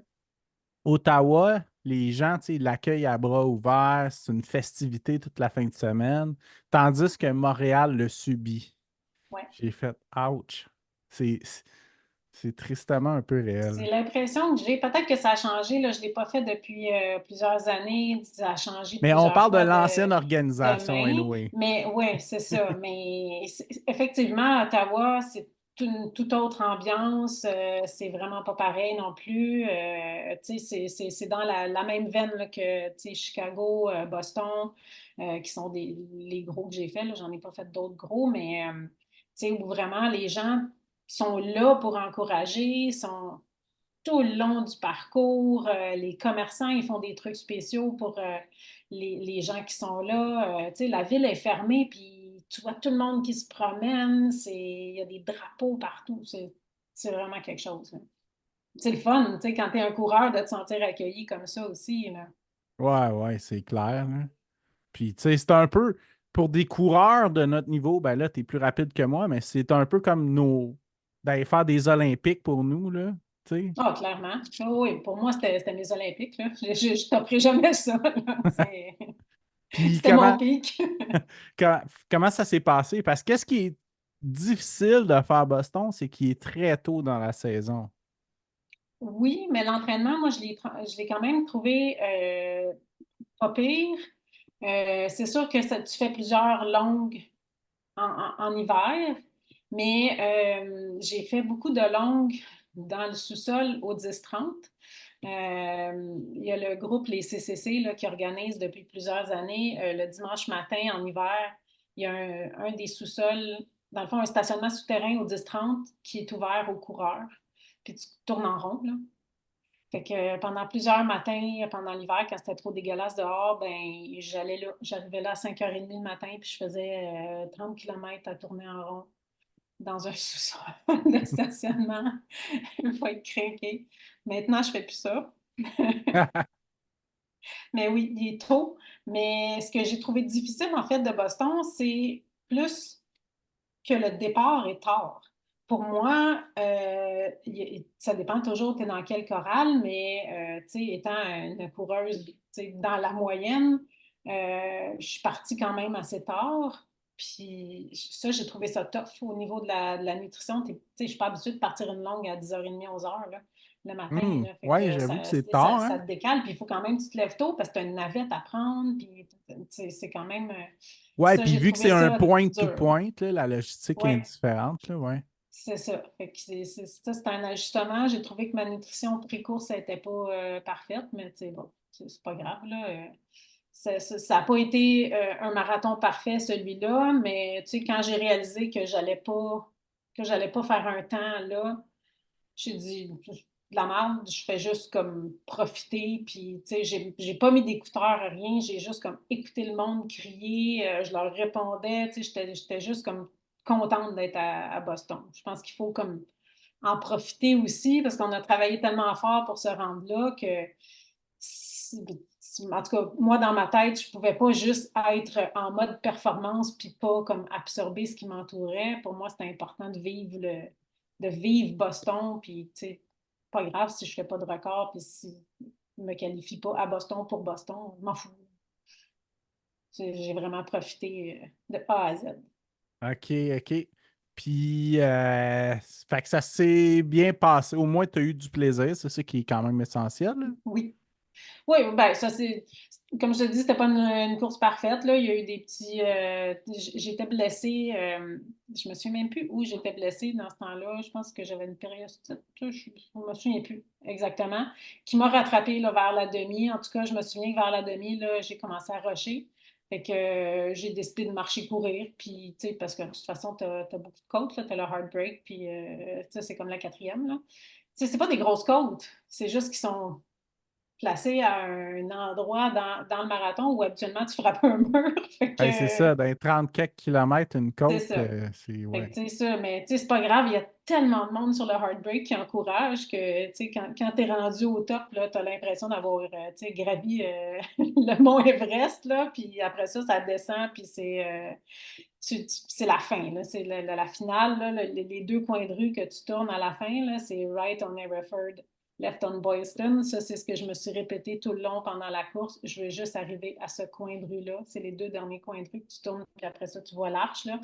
Ottawa, les gens, tu sais, l'accueillent à bras ouverts, c'est une festivité toute la fin de semaine, tandis que Montréal le subit. Ouais. J'ai fait ouch. C'est c'est tristement un peu C'est réel. l'impression que j'ai. Peut-être que ça a changé, là, je ne l'ai pas fait depuis plusieurs années. Ça a changé Mais on plusieurs parle de fois l'ancienne de organisation, main. anyway. Mais oui, c'est ça. Mais effectivement, à Ottawa, c'est une toute autre ambiance. C'est vraiment pas pareil non plus. Tu sais, c'est dans la même veine là, que tu sais, Chicago, Boston, qui sont les gros que j'ai fait. Là. J'en ai pas fait d'autres gros, mais tu sais, où vraiment les gens sont là pour encourager, sont tout le long du parcours. Les commerçants, ils font des trucs spéciaux pour les gens qui sont là. Tu sais, la ville est fermée, puis tu vois tout le monde qui se promène. Il y a des drapeaux partout. C'est vraiment quelque chose. Là. C'est le fun, tu sais, quand tu es un coureur, de te sentir accueilli comme ça aussi. Là. Ouais, ouais, c'est clair, hein. Puis, tu sais, c'est un peu, pour des coureurs de notre niveau, ben là, tu es plus rapide que moi, mais c'est un peu comme d'aller faire des Olympiques pour nous, là, tu sais. Ah, clairement. Ah oui, pour moi, c'était mes Olympiques. Là. Je ne topperai jamais ça. Là. Puis, C'était mon pic. comment, comment ça s'est passé? Parce que qu'est-ce qui est difficile de faire Boston, c'est qu'il est très tôt dans la saison. Oui, mais l'entraînement, moi, je l'ai quand même trouvé pas pire. C'est sûr que tu fais plusieurs longues en hiver, mais j'ai fait beaucoup de longues dans le sous-sol au 10-30. Il y a le groupe Les CCC là, qui organise depuis plusieurs années le dimanche matin en hiver. Il y a un des sous-sols, dans le fond, un stationnement souterrain au 10-30 qui est ouvert aux coureurs. Puis tu tournes en rond, là. Fait que pendant plusieurs matins, pendant l'hiver, quand c'était trop dégueulasse dehors, ben j'allais là, j'arrivais là à 5h30 le matin, puis je faisais 30 km à tourner en rond dans un sous-sol de stationnement. Il faut être craqué. Maintenant, je fais plus ça. Mais oui, il est tôt. Mais ce que j'ai trouvé difficile, en fait, de Boston, c'est plus que le départ est tard. Pour moi, ça dépend toujours, tu es dans quel choral, mais tu sais, étant une coureuse dans la moyenne, je suis partie quand même assez tard. Puis ça, j'ai trouvé ça tough au niveau de la nutrition. Tu sais, je suis pas habituée de partir une longue à 10h30, 11h là, le matin. Là. Fait Ouais, que j'avoue que c'est tard, ça hein? te décale, puis il faut quand même que tu te lèves tôt parce que tu as une navette à prendre, puis c'est quand même... Ouais, ça, puis j'ai vu que trouvé c'est un ça dur. point-to-point, là, la logistique est Ouais, différente, là, ouais. c'est ça. Fait que ça, c'est un ajustement. J'ai trouvé que ma nutrition pré-course n'était pas parfaite, mais tu sais, bon, c'est pas grave, là. Ça n'a pas été un marathon parfait, celui-là, mais tu sais, quand j'ai réalisé que j'allais pas faire un temps là, j'ai dit de la merde, je fais juste comme profiter, puis tu sais, j'ai pas mis d'écouteurs, rien, j'ai juste comme écouté le monde crier, je leur répondais, tu sais, j'étais juste comme contente d'être à Boston. Je pense qu'il faut comme en profiter aussi, parce qu'on a travaillé tellement fort pour se rendre là que, en tout cas, moi, dans ma tête, je pouvais pas juste être en mode performance puis pas comme absorber ce qui m'entourait. Pour moi, c'était important de vivre Boston, puis tu sais, pas grave si je fais pas de record, puis si je me qualifie pas à Boston pour Boston, je m'en fous. J'ai vraiment profité de A à Z. OK, OK. Puis, fait que ça s'est bien passé. Au moins, tu as eu du plaisir. C'est ça qui est quand même essentiel, là. Oui. Oui, ben ça c'est. Comme je te dis, c'était pas une course parfaite. Là. Il y a eu des petits. J'étais blessée. Je me souviens même plus où j'étais blessée dans ce temps-là. Je pense que j'avais une périostite. Je ne me souviens plus exactement. Qui m'a rattrapée là, vers la demi. En tout cas, je me souviens que vers la demi, là, j'ai commencé à rusher. Fait que j'ai décidé de marcher courir. Puis, tu sais, parce que de toute façon, tu as, beaucoup de côtes. Tu as le hard break. Puis, tu sais, c'est comme la quatrième. Là. Tu sais, c'est pas des grosses côtes. C'est juste qu'ils sont placé à un endroit dans le marathon où habituellement tu frappes un mur. Fait Hey, c'est que ça, dans les 30 quelques kilomètres, une c'est côte, ça. c'est, Fait que ouais. tu sais ça, mais tu sais, c'est pas grave, il y a tellement de monde sur le heartbreak qui encourage que tu sais, quand t'es rendu au top, là, t'as l'impression d'avoir tu sais, gravi le mont Everest, là, puis après ça, ça descend, puis c'est la fin, là, c'est la finale, là, les deux coins de rue que tu tournes à la fin, là, c'est Wright on Everford Left on Boylston. Ça, c'est ce que je me suis répété tout le long pendant la course. Je veux juste arriver à ce coin de rue-là. C'est les 2 derniers coins de rue que tu tournes, puis après ça, tu vois l'arche, là.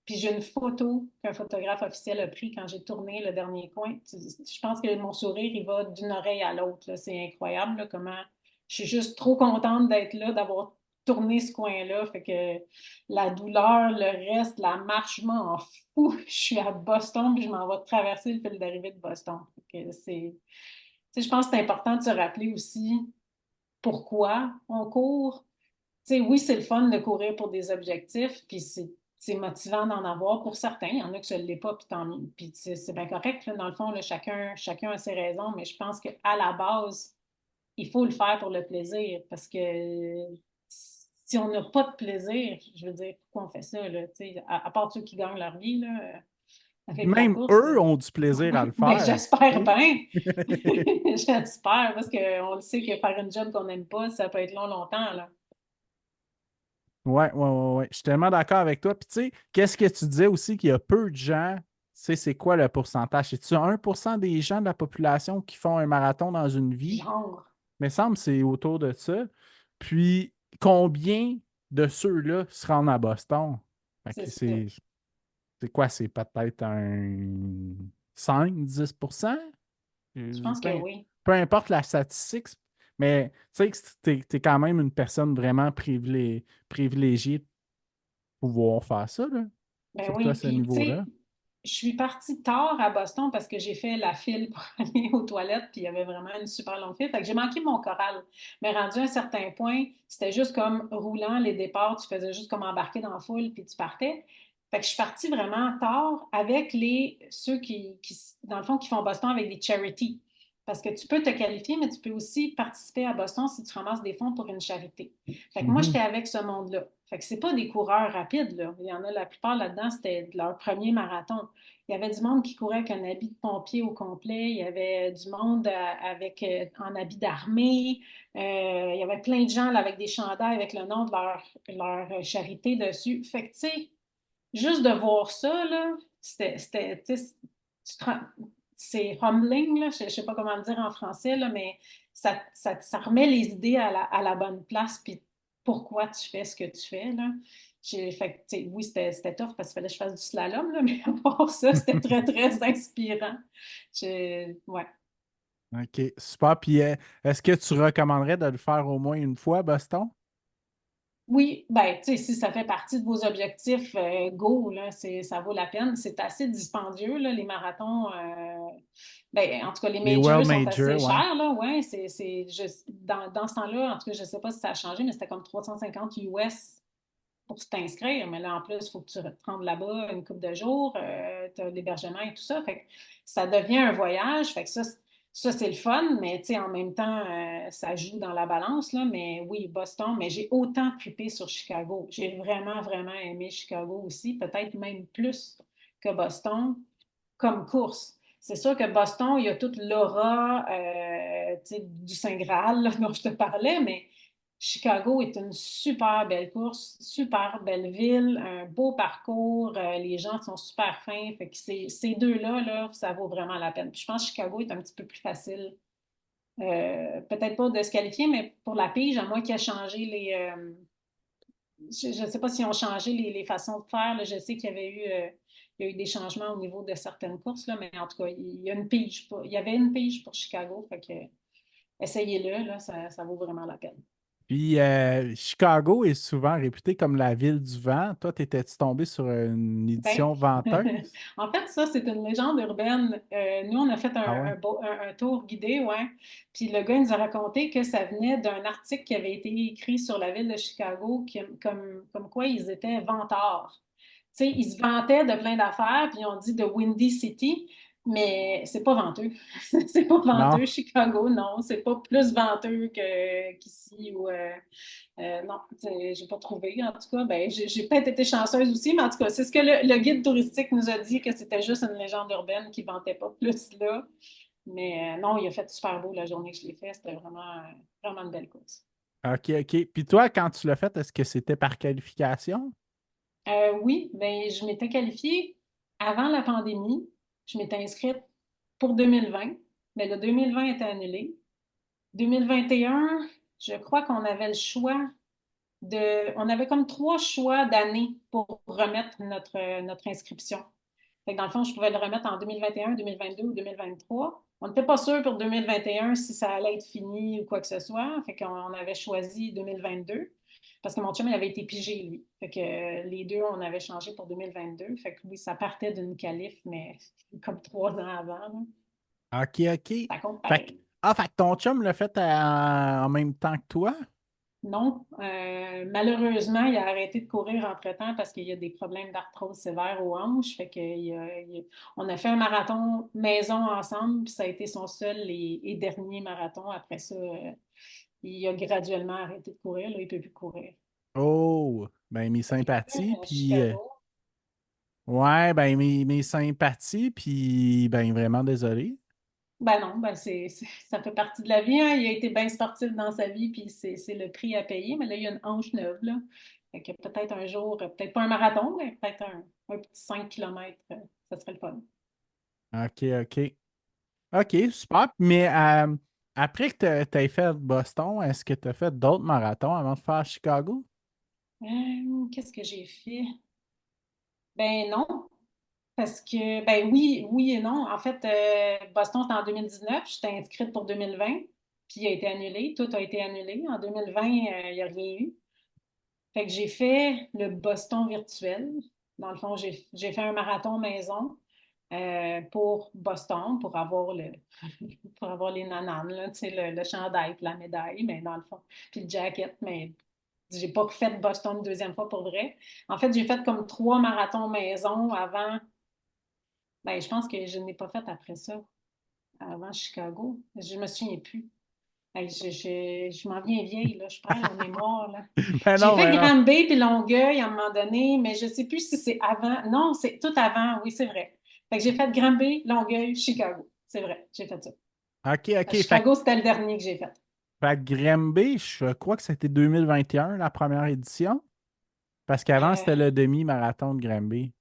Puis j'ai une photo qu'un photographe officiel a pris quand j'ai tourné le dernier coin. Je pense que mon sourire, il va d'une oreille à l'autre, là. C'est incroyable, là, comment je suis juste trop contente d'être là, d'avoir tourné ce coin-là. Fait que la douleur, le reste, la marche, je m'en fous. Je suis à Boston, puis je m'en vais traverser le fil d'arrivée de Boston. Fait que je pense que c'est important de se rappeler aussi pourquoi on court. Oui, c'est le fun de courir pour des objectifs, puis c'est motivant d'en avoir pour certains. Il y en a que ça ne l'est pas, puis c'est bien correct. Là, dans le fond, là, chacun a ses raisons, mais je pense qu'à la base, il faut le faire pour le plaisir, parce que si on n'a pas de plaisir, je veux dire, pourquoi on fait ça, là, à part ceux qui gagnent leur vie, là, avec la Même course. eux ont du plaisir à le Ben, faire. j'espère bien. J'espère, parce qu'on le sait que faire une job qu'on n'aime pas, ça peut être long, longtemps, là. Ouais, ouais, ouais, ouais. Je suis tellement d'accord avec toi. Puis tu sais, qu'est-ce que tu disais aussi qu'il y a peu de gens, tu sais, c'est quoi le pourcentage? C'est-tu 1% des gens de la population qui font un marathon dans une vie? Genre. Il me semble que c'est autour de ça. Puis combien de ceux-là se rendent à Boston? Fait C'est que ça. c'est quoi? C'est peut-être un 5-10%? Je pense que Peu, oui. peu importe la statistique, mais tu sais que t'es quand même une personne vraiment privilégiée de pouvoir faire ça, là. Ben Surtout à oui. ce Puis, tu sais, niveau-là. je suis partie tard à Boston parce que j'ai fait la file pour aller aux toilettes, puis il y avait vraiment une super longue file. Fait que j'ai manqué mon choral. Mais rendu à un certain point, c'était juste comme roulant les départs. Tu faisais juste comme embarquer dans la foule, puis tu partais. Fait que je suis partie vraiment tard avec ceux dans le fond, qui font Boston avec des charities. Parce que tu peux te qualifier, mais tu peux aussi participer à Boston si tu ramasses des fonds pour une charité. Fait que moi, Mhm. j'étais avec ce monde-là. Fait que c'est pas des coureurs rapides, là. Il y en a, la plupart là-dedans, c'était leur premier marathon. Il y avait du monde qui courait avec un habit de pompier au complet. Il y avait du monde en habit d'armée. Il y avait plein de gens là, avec des chandails avec le nom de leur charité dessus. Fait que, tu sais, juste de voir ça, là, tu sais, tu te rends- c'est humbling, là, je ne sais pas comment le dire en français, là, mais ça remet les idées à la bonne place, puis pourquoi tu fais ce que tu fais, là. Fait que, tu sais, oui, c'était tough parce qu'il fallait que je fasse du slalom, là, mais à part ça, c'était très, très inspirant. Ouais. OK, super. Puis est-ce que tu recommanderais de le faire au moins une fois, Boston? Oui, ben, tu sais, si ça fait partie de vos objectifs, go, là, ça vaut la peine. C'est assez dispendieux, là, les marathons. Ben, en tout cas, les Les World majors sont assez Major, ouais. chers, là, ouais. Dans ce temps-là, en tout cas, je ne sais pas si ça a changé, mais c'était comme 350 US pour t'inscrire. Mais là, en plus, il faut que tu te rendes là-bas une couple de jours, tu as l'hébergement et tout ça. Fait que ça devient un voyage. Fait que ça c'est le fun, mais tu sais, en même temps, ça joue dans la balance, là. Mais oui, Boston, mais j'ai autant trippé sur Chicago. J'ai vraiment, vraiment aimé Chicago aussi, peut-être même plus que Boston comme course. C'est sûr que Boston, il y a toute l'aura tu sais, du Saint Graal là, dont je te parlais, mais Chicago est une super belle course, super belle ville, un beau parcours, les gens sont super fins. Fait que ces deux-là, là, ça vaut vraiment la peine. Puis je pense que Chicago est un petit peu plus facile. Peut-être pas de se qualifier, mais pour la pige, à moins qu'il ait changé je ne sais pas s'ils ont changé les façons de faire, là. Je sais il y a eu des changements au niveau de certaines courses, là, mais en tout cas, il y avait une pige pour Chicago. Fait que essayez-le, là, ça vaut vraiment la peine. Puis Chicago est souvent réputé comme la ville du vent. Toi, t'étais-tu tombé sur une Ben, édition venteuse? en fait, ça, c'est une légende urbaine. Nous, on a fait Ah ouais? un tour guidé, ouais. Puis le gars il nous a raconté que ça venait d'un article qui avait été écrit sur la ville de Chicago, comme quoi ils étaient vantards. Tu sais, ils se vantaient de plein d'affaires, puis on dit de Windy City, mais c'est pas venteux. C'est pas Non. venteux, Chicago, non. C'est pas plus venteux qu'ici ou non, j'ai pas trouvé. En tout cas, ben, j'ai peut-être été chanceuse aussi, mais en tout cas, c'est ce que le guide touristique nous a dit, que c'était juste une légende urbaine qui vantait pas plus là. Mais non, il a fait super beau la journée que je l'ai fait. C'était vraiment, vraiment une belle course. OK, OK. Puis toi, quand tu l'as fait, est-ce que c'était par qualification? Oui, ben, je m'étais qualifiée avant la pandémie. Je m'étais inscrite pour 2020. Mais le 2020 était annulé. 2021, je crois qu'on avait le choix on avait comme 3 choix d'années pour remettre notre inscription. Fait que dans le fond, je pouvais le remettre en 2021, 2022 ou 2023. On n'était pas sûr pour 2021 si ça allait être fini ou quoi que ce soit. Fait qu'on avait choisi 2022 parce que mon chum, il avait été pigé, lui. Fait que les deux, on avait changé pour 2022. Fait que oui, ça partait d'une qualif, mais comme 3 ans avant, là. OK, OK. Ça compte Fait que, pareil. fait que ton chum l'a fait en même temps que toi? Non, malheureusement, il a arrêté de courir entre-temps parce qu'il y a des problèmes d'arthrose sévère aux hanches. Fait que on a fait un marathon maison ensemble, puis ça a été son seul et dernier marathon. Après ça, il a graduellement arrêté de courir. Là, il ne peut plus courir. Oh, ben mes sympathies, puis Chicago. ouais, ben mes sympathies, puis ben vraiment désolé. Ben non, ben ça fait partie de la vie, hein. Il a été bien sportif dans sa vie, puis c'est le prix à payer. Mais là, il y a une hanche neuve, là. Fait que peut-être un jour, peut-être pas un marathon, mais peut-être un petit 5 km, ça serait le fun. OK, OK. OK, super. Mais après que tu aies fait Boston, est-ce que tu as fait d'autres marathons avant de faire Chicago? Qu'est-ce que j'ai fait? Ben non, parce que, ben oui, oui et non. En fait, Boston, c'était en 2019. J'étais inscrite pour 2020, puis il a été annulé. Tout a été annulé. En 2020, il n'y a rien eu. Fait que j'ai fait le Boston virtuel. Dans le fond, j'ai fait un marathon maison pour Boston, pour avoir les nananes, là, tu sais, le chandail, puis la médaille, mais dans le fond, puis le jacket, mais j'ai pas fait Boston une deuxième fois pour vrai. En fait, j'ai fait comme 3 marathons maison avant. Ben, je pense que je n'ai pas fait après ça, avant Chicago. Je me souviens plus. Hey, je m'en viens vieille, là. Je perds la mémoire, là. Ben J'ai non, fait ben non. Granby puis Longueuil à un moment donné, mais je ne sais plus si c'est avant. Non, c'est tout avant, oui, c'est vrai. Fait que j'ai fait Granby, Longueuil, Chicago. C'est vrai, j'ai fait ça. OK, OK. Chicago, c'était le dernier que j'ai fait. Fait que Granby, je crois que c'était 2021, la première édition. Parce qu'avant, c'était Euh, le demi-marathon de Granby.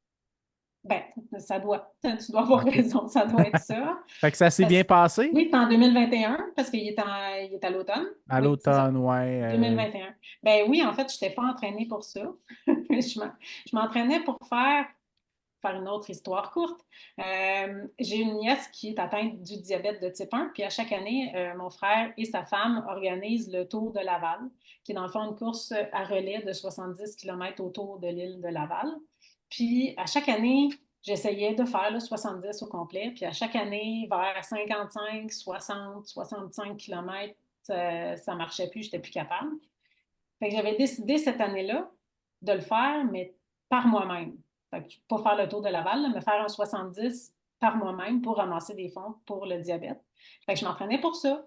ben, ça doit, tu dois avoir OK. raison, ça doit être ça. Fait que ça s'est bien Parce, passé oui, c'est en 2021, parce il est à l'automne. à Oui, c'est ça. l'automne, ouais. 2021. Ben oui, en fait, je n'étais pas entraînée pour ça. Je m'entraînais pour faire une autre histoire courte. J'ai une nièce qui est atteinte du diabète de type 1, puis à chaque année, mon frère et sa femme organisent le Tour de Laval, qui est dans le fond une course à relais de 70 km autour de l'île de Laval. Puis à chaque année, j'essayais de faire le 70 au complet, puis à chaque année, vers 55, 60, 65 km, ça ne marchait plus, je n'étais plus capable. Fait que j'avais décidé cette année-là de le faire, mais par moi-même. Fait que pas faire le tour de Laval, là, mais faire un 70 par moi-même pour ramasser des fonds pour le diabète. Fait que je m'entraînais pour ça.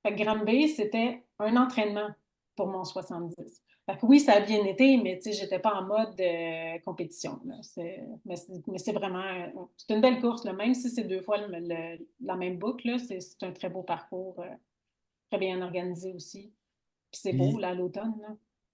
Fait que Granby, c'était un entraînement pour mon 70. Fait que oui, ça a bien été, mais tu sais, j'étais pas en mode compétition, là. Mais c'est vraiment, c'est une belle course, là. Même si c'est 2 fois la même boucle, là, c'est un très beau parcours, très bien organisé aussi. Puis c'est beau, Puis, là, à l'automne, là.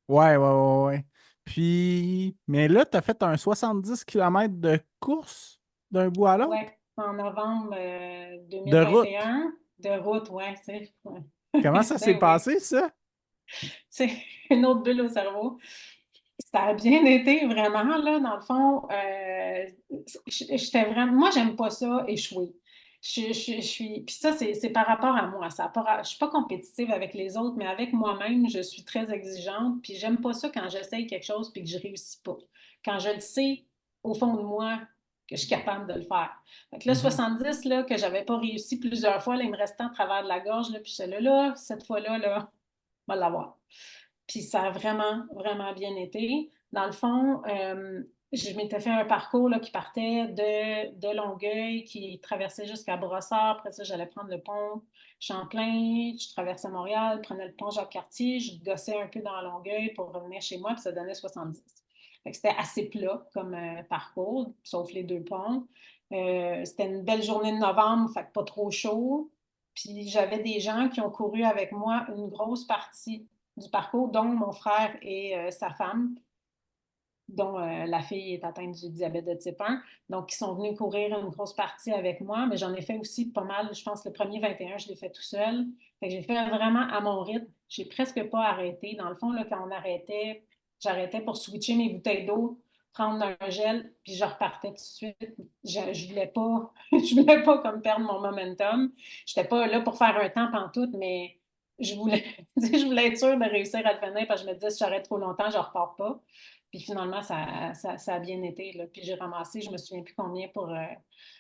ouais, ouais, ouais, ouais. Puis, mais là, tu as fait un 70 km de course d'un bout à l'autre? Ouais, en novembre De route. 2021, de route, ouais, tu sais. Ouais. Comment ça s'est Ben oui, passé, ça? c'est une autre bulle au cerveau. Ça a bien été, vraiment, là, dans le fond. J'étais vraiment. Moi, j'aime pas ça, échouer. Je suis. Puis ça, c'est par rapport à moi. Je suis pas compétitive avec les autres, mais avec moi-même, je suis très exigeante. Puis j'aime pas ça quand j'essaye quelque chose puis que je réussis pas. Quand je le sais au fond de moi que je suis capable de le faire. Fait que là, Mhm. 70, là, que j'avais pas réussi plusieurs fois, là, il me restait en travers de la gorge, là, puis j'étais là, cette fois-là, là, on va l'avoir. Puis ça a vraiment, vraiment bien été. Dans le fond, je m'étais fait un parcours là, qui partait de Longueuil, qui traversait jusqu'à Brossard. Après ça, j'allais prendre le pont Champlain, je traversais Montréal, prenais le pont Jacques-Cartier, je gossais un peu dans Longueuil pour revenir chez moi, puis ça donnait 70. Fait que c'était assez plat comme parcours, sauf les 2 ponts. C'était une belle journée de novembre, fait que pas trop chaud. Puis j'avais des gens qui ont couru avec moi une grosse partie du parcours, dont mon frère et sa femme. dont la fille est atteinte du diabète de type 1. Donc, ils sont venus courir une grosse partie avec moi, mais j'en ai fait aussi pas mal. Je pense que le premier 21, je l'ai fait tout seul. Fait que j'ai fait vraiment à mon rythme. J'ai presque pas arrêté. Dans le fond, là, quand on arrêtait, j'arrêtais pour switcher mes bouteilles d'eau, prendre un gel, puis je repartais tout de suite. Je voulais pas, je voulais pas comme perdre mon momentum. J'étais pas là pour faire un temps pantoute, mais je voulais, je voulais être sûre de réussir à le finir parce que je me disais, si j'arrête trop longtemps, je repars pas. Puis finalement, ça a bien été, là. Puis j'ai ramassé, je me souviens plus combien pour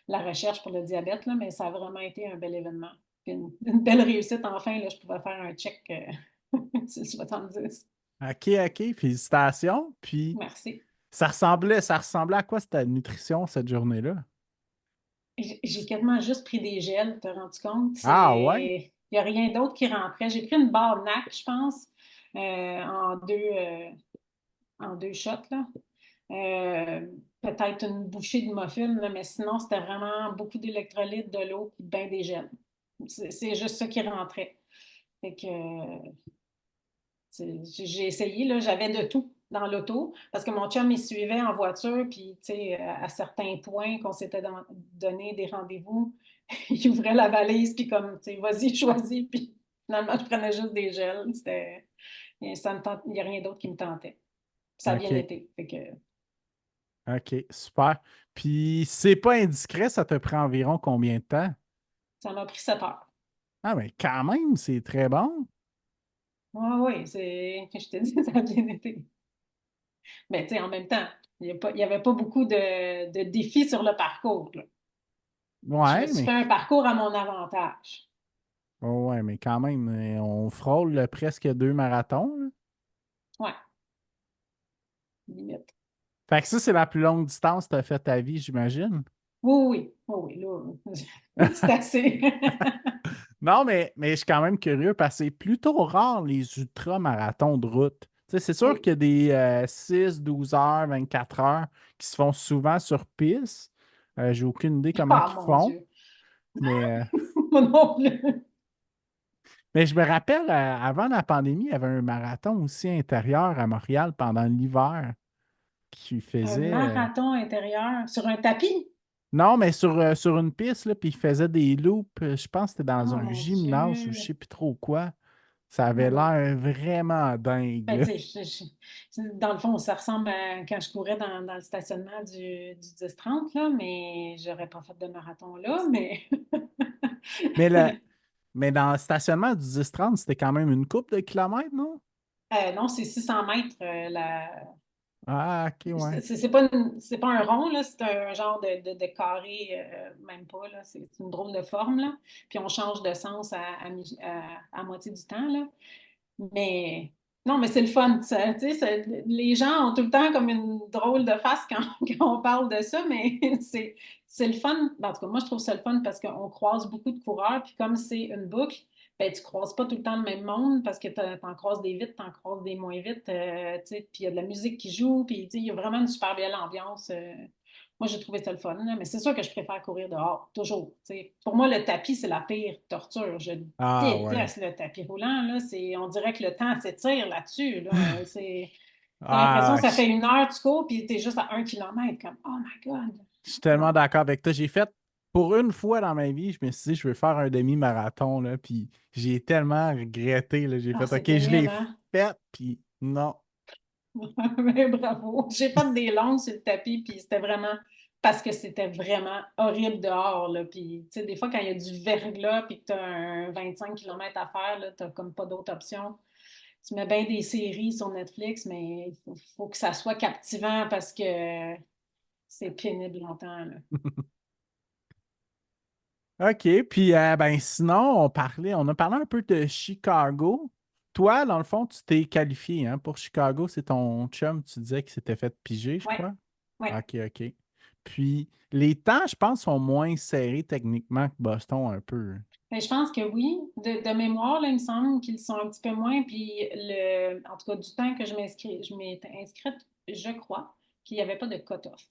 la recherche pour le diabète, là, mais ça a vraiment été un bel événement. Puis une belle réussite, enfin, là, je pouvais faire un check sur 70. OK, OK, félicitations. Puis Merci. ça ressemblait à quoi ta nutrition cette journée-là? J'ai quasiment juste pris des gels, t'as rendu compte? Ah ouais? Il n'y a rien d'autre qui rentrait. J'ai pris une barre NAC, je pense, en deux shots, là. Euh, Peut-être une bouchée de muffin, là, mais sinon, c'était vraiment beaucoup d'électrolytes, de l'eau, puis ben des gels. C'est juste ça qui rentrait. Fait que j'ai essayé, là, j'avais de tout dans l'auto, parce que mon chum, il suivait en voiture, puis, tu sais, à certains points qu'on s'était donné des rendez-vous, il ouvrait la valise, puis comme, tu sais, vas-y, choisis, puis finalement, je prenais juste des gels. Il n'y a rien d'autre qui me tentait. Ça a bien OK, été. Fait que OK, super. Puis, si c'est pas indiscret, ça te prend environ combien de temps? ça m'a pris 7 heures. Ah, mais quand même, c'est très bon. Oui, oui, je te dis, ça a bien été. Mais tu sais, en même temps, il y avait pas beaucoup de défis sur le parcours, là. Je me Ouais, suis mais fait un parcours à mon avantage. ouais, mais quand même, on frôle presque 2 marathons, là. Ouais, limite. Fait que ça, c'est la plus longue distance que tu as fait ta vie, j'imagine. Oui, oui, oui, là, c'est assez. Non, mais je suis quand même curieux parce que c'est plutôt rare les ultramarathons de route. Tu sais, c'est sûr Oui, qu'il y a des 6, 12 heures, 24 heures qui se font souvent sur piste. J'ai aucune idée comment ah ils mon font, Dieu. mais, euh, Moi non plus. mais je me rappelle, avant la pandémie, il y avait un marathon aussi intérieur à Montréal pendant l'hiver qui Un faisait. marathon intérieur sur un tapis? Non, mais sur une piste, là, puis il faisait des loops. Je pense que c'était dans Oh un mon gymnase ou je Dieu. sais plus trop quoi. Ça avait Non, non. l'air vraiment dingue, Ben, là. tu sais, dans le fond, ça ressemble à quand je courais dans le stationnement du 10-30, là, mais j'aurais pas fait de marathon là, mais Mais, le, mais dans le stationnement du 10-30, c'était quand même une couple de kilomètres, non? non, c'est 600 mètres. Ah, ok, ouais. C'est pas un rond, là, c'est un genre de carré, même pas, là, c'est une drôle de forme, là. Puis on change de sens à moitié du temps, là. Mais non, mais c'est le fun. Tu sais, les gens ont tout le temps comme une drôle de face quand, quand on parle de ça, mais c'est le fun. En tout cas, moi, je trouve ça le fun parce qu'on croise beaucoup de coureurs, puis comme c'est une boucle, ben, tu croises pas tout le temps le même monde parce que t'en croises des vite, t'en croises des moins vite, tu sais, puis il y a de la musique qui joue, puis tu sais, il y a vraiment une super belle ambiance. Moi, j'ai trouvé ça le fun, là, mais c'est sûr que je préfère courir dehors, toujours. Tu sais. Pour moi, le tapis, c'est la pire torture. Je Ah, ouais. déteste le tapis roulant. Là. On dirait que le temps s'étire là-dessus. Là. T'as l'impression Ah, que ça fait 1 heure, tu cours, puis t'es juste à 1 kilomètre. Comme, oh my God. je suis Non. tellement d'accord avec toi. J'ai fait, pour une fois dans ma vie, je me suis dit, je vais faire un demi-marathon, là, puis j'ai tellement regretté, là. J'ai Ah, fait, c'est OK, je l'ai pénible, hein? fait, puis non. Mais bravo. J'ai fait des longues sur le tapis, puis c'était vraiment parce que c'était vraiment horrible dehors. Là. Puis, tu sais, des fois, quand il y a du verglas, puis que tu as un 25 km à faire, tu n'as comme pas d'autre option. Tu mets bien des séries sur Netflix, mais faut que ça soit captivant parce que c'est pénible longtemps, là. OK, puis ben sinon, on a parlé un peu de Chicago. Toi, dans le fond, tu t'es qualifié hein, pour Chicago, c'est ton chum, tu disais qu'il s'était fait piger, je Ouais, crois. ouais. OK, OK. Puis les temps, je pense, sont moins serrés techniquement que Boston un peu. Mais je pense que oui. De mémoire, là, il me semble qu'ils sont un petit peu moins. Puis, en tout cas, du temps que je m'étais inscrite, je crois qu'il n'y avait pas de cut-off.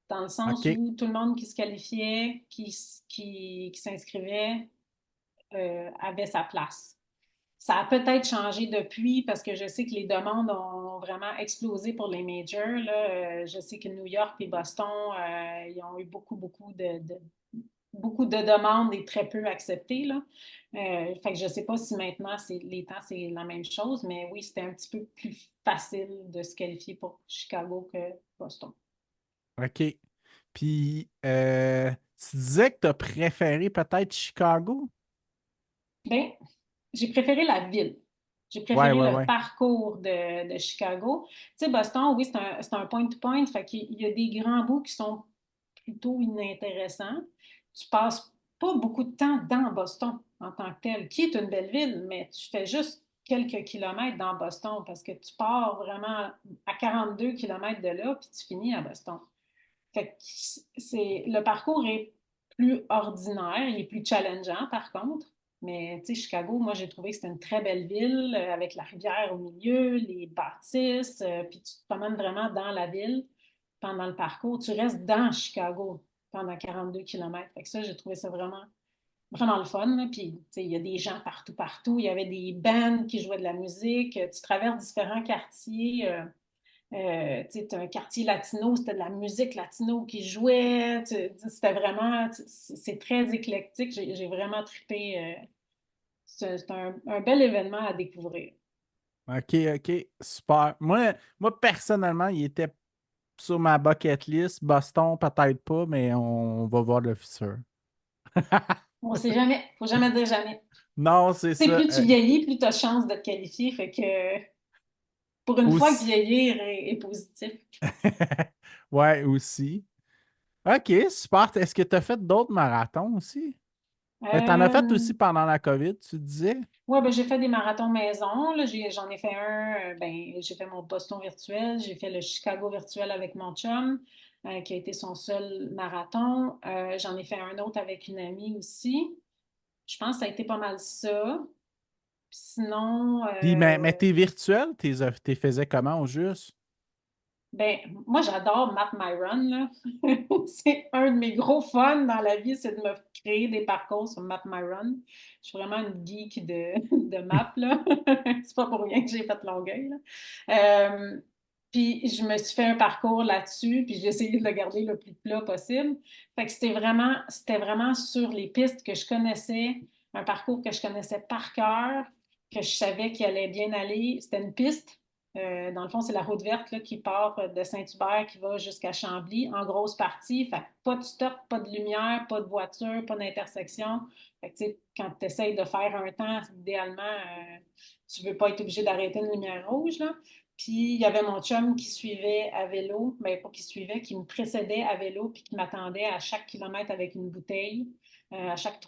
Dans le sens OK. où tout le monde qui se qualifiait, qui s'inscrivait, avait sa place. Ça a peut-être changé depuis parce que je sais que les demandes ont vraiment explosé pour les majors, là. Je sais que New York et Boston, ils ont eu beaucoup de demandes et très peu acceptées, là. Fait que je ne sais pas si maintenant, les temps, c'est la même chose, mais oui, c'était un petit peu plus facile de se qualifier pour Chicago que Boston. OK. Puis, tu disais que tu as préféré peut-être Chicago? Bien, j'ai préféré la ville. J'ai Ouais, préféré ouais, le ouais. parcours de Chicago. Tu sais, Boston, oui, c'est un point-to-point, fait qu'il y a des grands bouts qui sont plutôt inintéressants. Tu passes pas beaucoup de temps dans Boston en tant que tel, qui est une belle ville, mais tu fais juste quelques kilomètres dans Boston parce que tu pars vraiment à 42 kilomètres de là, puis tu finis à Boston. Fait que le parcours est plus ordinaire, il est plus challengeant par contre. Mais tu sais, Chicago, moi j'ai trouvé que c'était une très belle ville avec la rivière au milieu, les bâtisses, puis tu te promènes vraiment dans la ville pendant le parcours. Tu restes dans Chicago pendant 42 kilomètres. Fait que ça, j'ai trouvé ça vraiment le fun, là. Puis, tu sais, il y a des gens partout, partout. Il y avait des bands qui jouaient de la musique. Tu traverses différents quartiers. Tu sais, un quartier latino, c'était de la musique latino qui jouait. C'était vraiment, c'est très éclectique. J'ai vraiment trippé. C'est un bel événement à découvrir. OK, OK. Super. Moi, personnellement, il était sur ma bucket list. Boston, peut-être pas, mais on va voir le futur. On sait jamais. Faut jamais dire jamais. Non, c'est Tu sais, ça. plus tu vieillis, plus tu as chance de te qualifier. Fait que pour une fois que Aussi. vieillir est positif. Ouais, aussi. OK, super. Est-ce que tu as fait d'autres marathons aussi? Ben, tu en as fait Euh, aussi pendant la COVID, tu disais? Ouais, ben, j'ai fait des marathons maison. Là, j'en ai fait un, ben, j'ai fait mon Boston virtuel, j'ai fait le Chicago virtuel avec mon chum, qui a été son seul marathon. J'en ai fait un autre avec une amie aussi. Je pense que ça a été pas mal ça. Puis sinon, Puis, mais tes virtuels, t'es faisais comment au juste? ben, moi, j'adore Map My Run, là. C'est un de mes gros fun dans la vie, c'est de me créer des parcours sur Map My Run. Je suis vraiment une geek de map, là. C'est pas pour rien que j'ai fait Longueuil, là. Puis je me suis fait un parcours là-dessus, puis j'ai essayé de le garder le plus plat possible. Fait que c'était vraiment sur les pistes que je connaissais, un parcours que je connaissais par cœur, que je savais qu'il allait bien aller. C'était une piste. Dans le fond, c'est la route verte là, qui part de Saint-Hubert qui va jusqu'à Chambly en grosse partie. Fait que pas de stop, pas de lumière, pas de voiture, pas d'intersection. Fait que, tu sais, quand tu essayes de faire un temps, idéalement, tu veux pas être obligé d'arrêter une lumière rouge, là. Puis il y avait mon chum qui suivait à vélo, mais pas qui suivait, qui me précédait à vélo, puis qui m'attendait à chaque kilomètre avec une bouteille, à chaque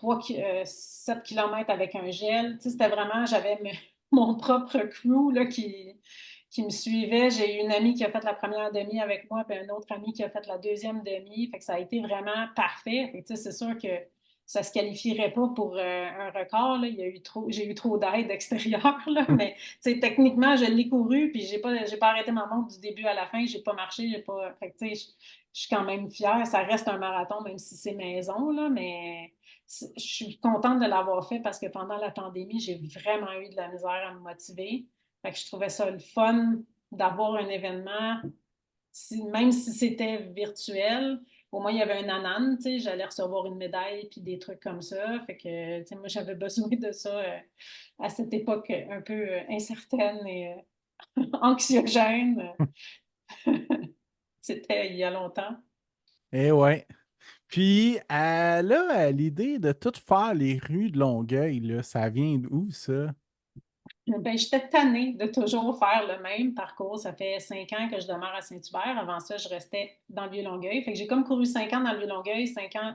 7 kilomètres avec un gel. Tu sais, c'était vraiment, j'avais mon propre crew là, qui me suivait. J'ai eu une amie qui a fait la première demi avec moi, puis un autre ami qui a fait la deuxième demi. Fait que ça a été vraiment parfait. Fait que, tu sais, c'est sûr que ça ne se qualifierait pas pour un record. Là. J'ai eu trop d'aide extérieure, là, mais tu sais, techniquement, je l'ai couru, puis j'ai pas arrêté ma montre du début à la fin. J'ai pas marché, j'ai pas. Fait que, tu sais, je suis quand même fière. Ça reste un marathon, même si c'est maison, là, mais je suis contente de l'avoir fait parce que pendant la pandémie, j'ai vraiment eu de la misère à me motiver. Fait que je trouvais ça le fun d'avoir un événement, même si c'était virtuel. Au moins, il y avait un anan, tu sais, j'allais recevoir une médaille puis des trucs comme ça. Fait que, tu sais, moi, j'avais besoin de ça à cette époque un peu incertaine et anxiogène. C'était il y a longtemps. Eh ouais. Puis là, l'idée de tout faire les rues de Longueuil, là, ça vient d'où, ça? Ben, j'étais tannée de toujours faire le même parcours. Ça fait 5 ans que je demeure à Saint-Hubert. Avant ça, je restais dans le Vieux-Longueuil. Fait que j'ai comme couru 5 ans dans le Vieux-Longueuil, 5 ans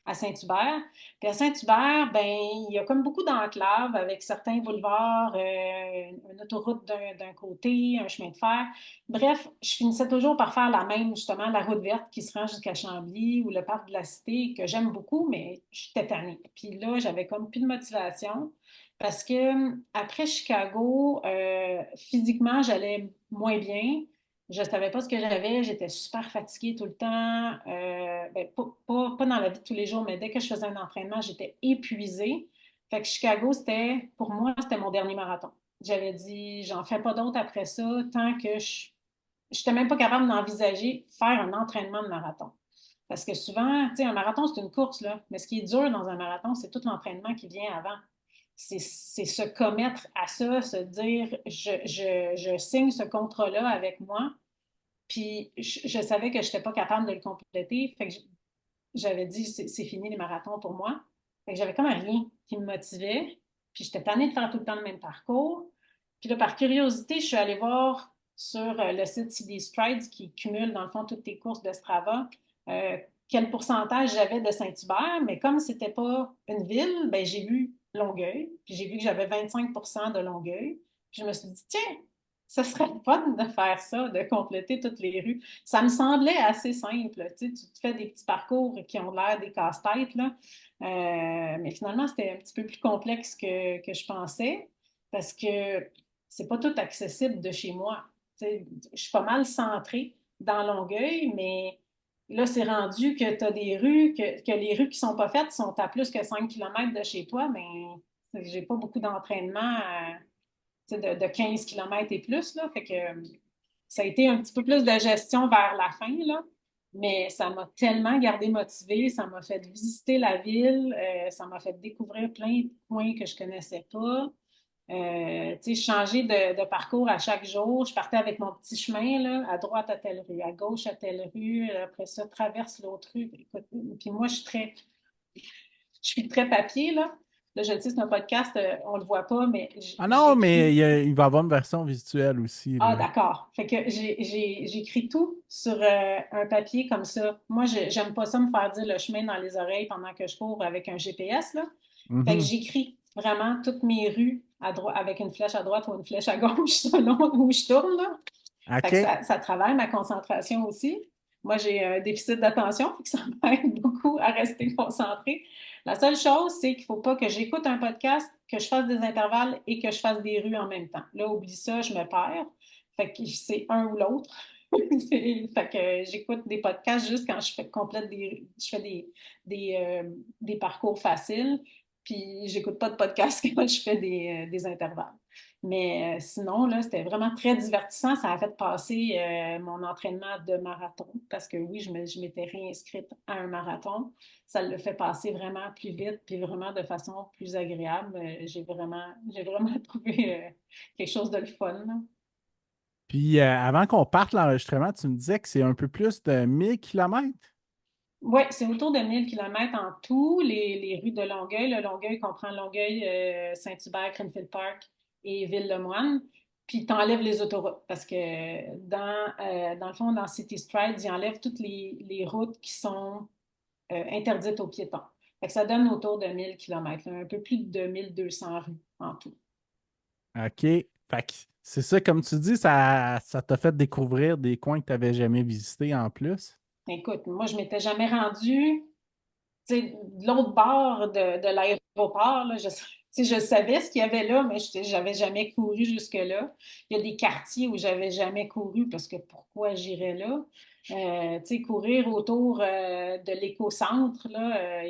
à Saint-Hubert. Puis à Saint-Hubert, ben, il y a comme beaucoup d'enclaves avec certains boulevards, une autoroute d'un côté, un chemin de fer. Bref, je finissais toujours par faire la même, justement, la route verte qui se rend jusqu'à Chambly ou le parc de la Cité, que j'aime beaucoup, mais j'étais tannée. Puis là, j'avais comme plus de motivation. Parce que après Chicago, physiquement, j'allais moins bien. Je ne savais pas ce que j'avais. J'étais super fatiguée tout le temps. Ben, pas dans la vie de tous les jours, mais dès que je faisais un entraînement, j'étais épuisée. Fait que Chicago, pour moi, c'était mon dernier marathon. J'avais dit, j'en fais pas d'autres après ça, tant que je n'étais même pas capable d'envisager faire un entraînement de marathon. Parce que souvent, tu sais, un marathon, c'est une course, là. Mais ce qui est dur dans un marathon, c'est tout l'entraînement qui vient avant. C'est se commettre à ça, se dire, je signe ce contrat-là avec moi, puis je savais que je n'étais pas capable de le compléter. Fait que j'avais dit, c'est fini les marathons pour moi. Fait que j'avais comme rien qui me motivait. Puis j'étais tannée de faire tout le temps le même parcours. Puis là, par curiosité, je suis allée voir sur le site CD Strides qui cumule, dans le fond, toutes tes courses de Strava, euh, quel pourcentage j'avais de Saint-Hubert. Mais comme c'était pas une ville, ben, j'ai vu Longueuil. Puis j'ai vu que j'avais 25% de Longueuil. Puis je me suis dit, tiens, ce serait fun de faire ça, de compléter toutes les rues. Ça me semblait assez simple. Tu sais, tu te fais des petits parcours qui ont l'air des casse-têtes, là. Mais finalement, c'était un petit peu plus complexe que je pensais parce que c'est pas tout accessible de chez moi. Tu sais, je suis pas mal centrée dans Longueuil, mais là, c'est rendu que tu as des rues, que les rues qui sont pas faites sont à plus que 5 kilomètres de chez toi, mais j'ai pas beaucoup d'entraînement de 15 kilomètres et plus. Là, fait que ça a été un petit peu plus de gestion vers la fin, là, mais ça m'a tellement gardé motivée, ça m'a fait visiter la ville, ça m'a fait découvrir plein de coins que je ne connaissais pas. Changer de parcours à chaque jour. Je partais avec mon petit chemin, là, à droite à telle rue, à gauche à telle rue, après ça, traverse l'autre rue. Écoute, puis moi, je suis très papier, là. Là, je le sais, c'est un podcast, on le voit pas, mais Ah non, mais j'écris. il va y avoir une version visuelle aussi, Ah, là. d'accord. Fait que j'écris tout sur un papier comme ça. Moi, j'aime pas ça me faire dire le chemin dans les oreilles pendant que je cours avec un GPS, là. Fait que Mhm. j'écris vraiment toutes mes rues à droite avec une flèche à droite ou une flèche à gauche selon où je tourne, là. Fait que OK. ça travaille ma concentration aussi. Moi, j'ai un déficit d'attention, fait que ça m'aide beaucoup à rester concentrée. La seule chose, c'est qu'il ne faut pas que j'écoute un podcast, que je fasse des intervalles et que je fasse des rues en même temps. Là, oublie ça, je me perds. Fait que c'est un ou l'autre. Fait que j'écoute des podcasts juste quand je fais des parcours faciles, puis j'écoute pas de podcasts quand je fais des intervalles. Mais sinon, là, c'était vraiment très divertissant. Ça a fait passer mon entraînement de marathon parce que oui, je m'étais réinscrite à un marathon. Ça le fait passer vraiment plus vite puis vraiment de façon plus agréable. J'ai vraiment trouvé quelque chose de le fun, là. Puis avant qu'on parte l'enregistrement, tu me disais que c'est un peu plus de 1000 kilomètres. Oui, c'est autour de 1000 kilomètres en tout, les rues de Longueuil. Le Longueuil comprend Longueuil, Saint-Hubert, Greenfield Park et Ville-le-Moine. Puis tu enlèves les autoroutes parce que dans le fond, dans City Strides, ils enlèvent toutes les routes qui sont interdites aux piétons. Fait que ça donne autour de 1000 kilomètres, un peu plus de 1200 rues en tout. OK. Fait que c'est ça, comme tu dis, ça t'a fait découvrir des coins que tu n'avais jamais visités en plus. Écoute, moi, je m'étais jamais rendue, tu sais, de l'autre bord de l'aéroport, là, tu sais, je savais ce qu'il y avait là, mais je n'avais jamais couru jusque-là. Il y a des quartiers où j'avais jamais couru parce que pourquoi j'irais là? Tu sais, courir autour de l'éco-centre, là,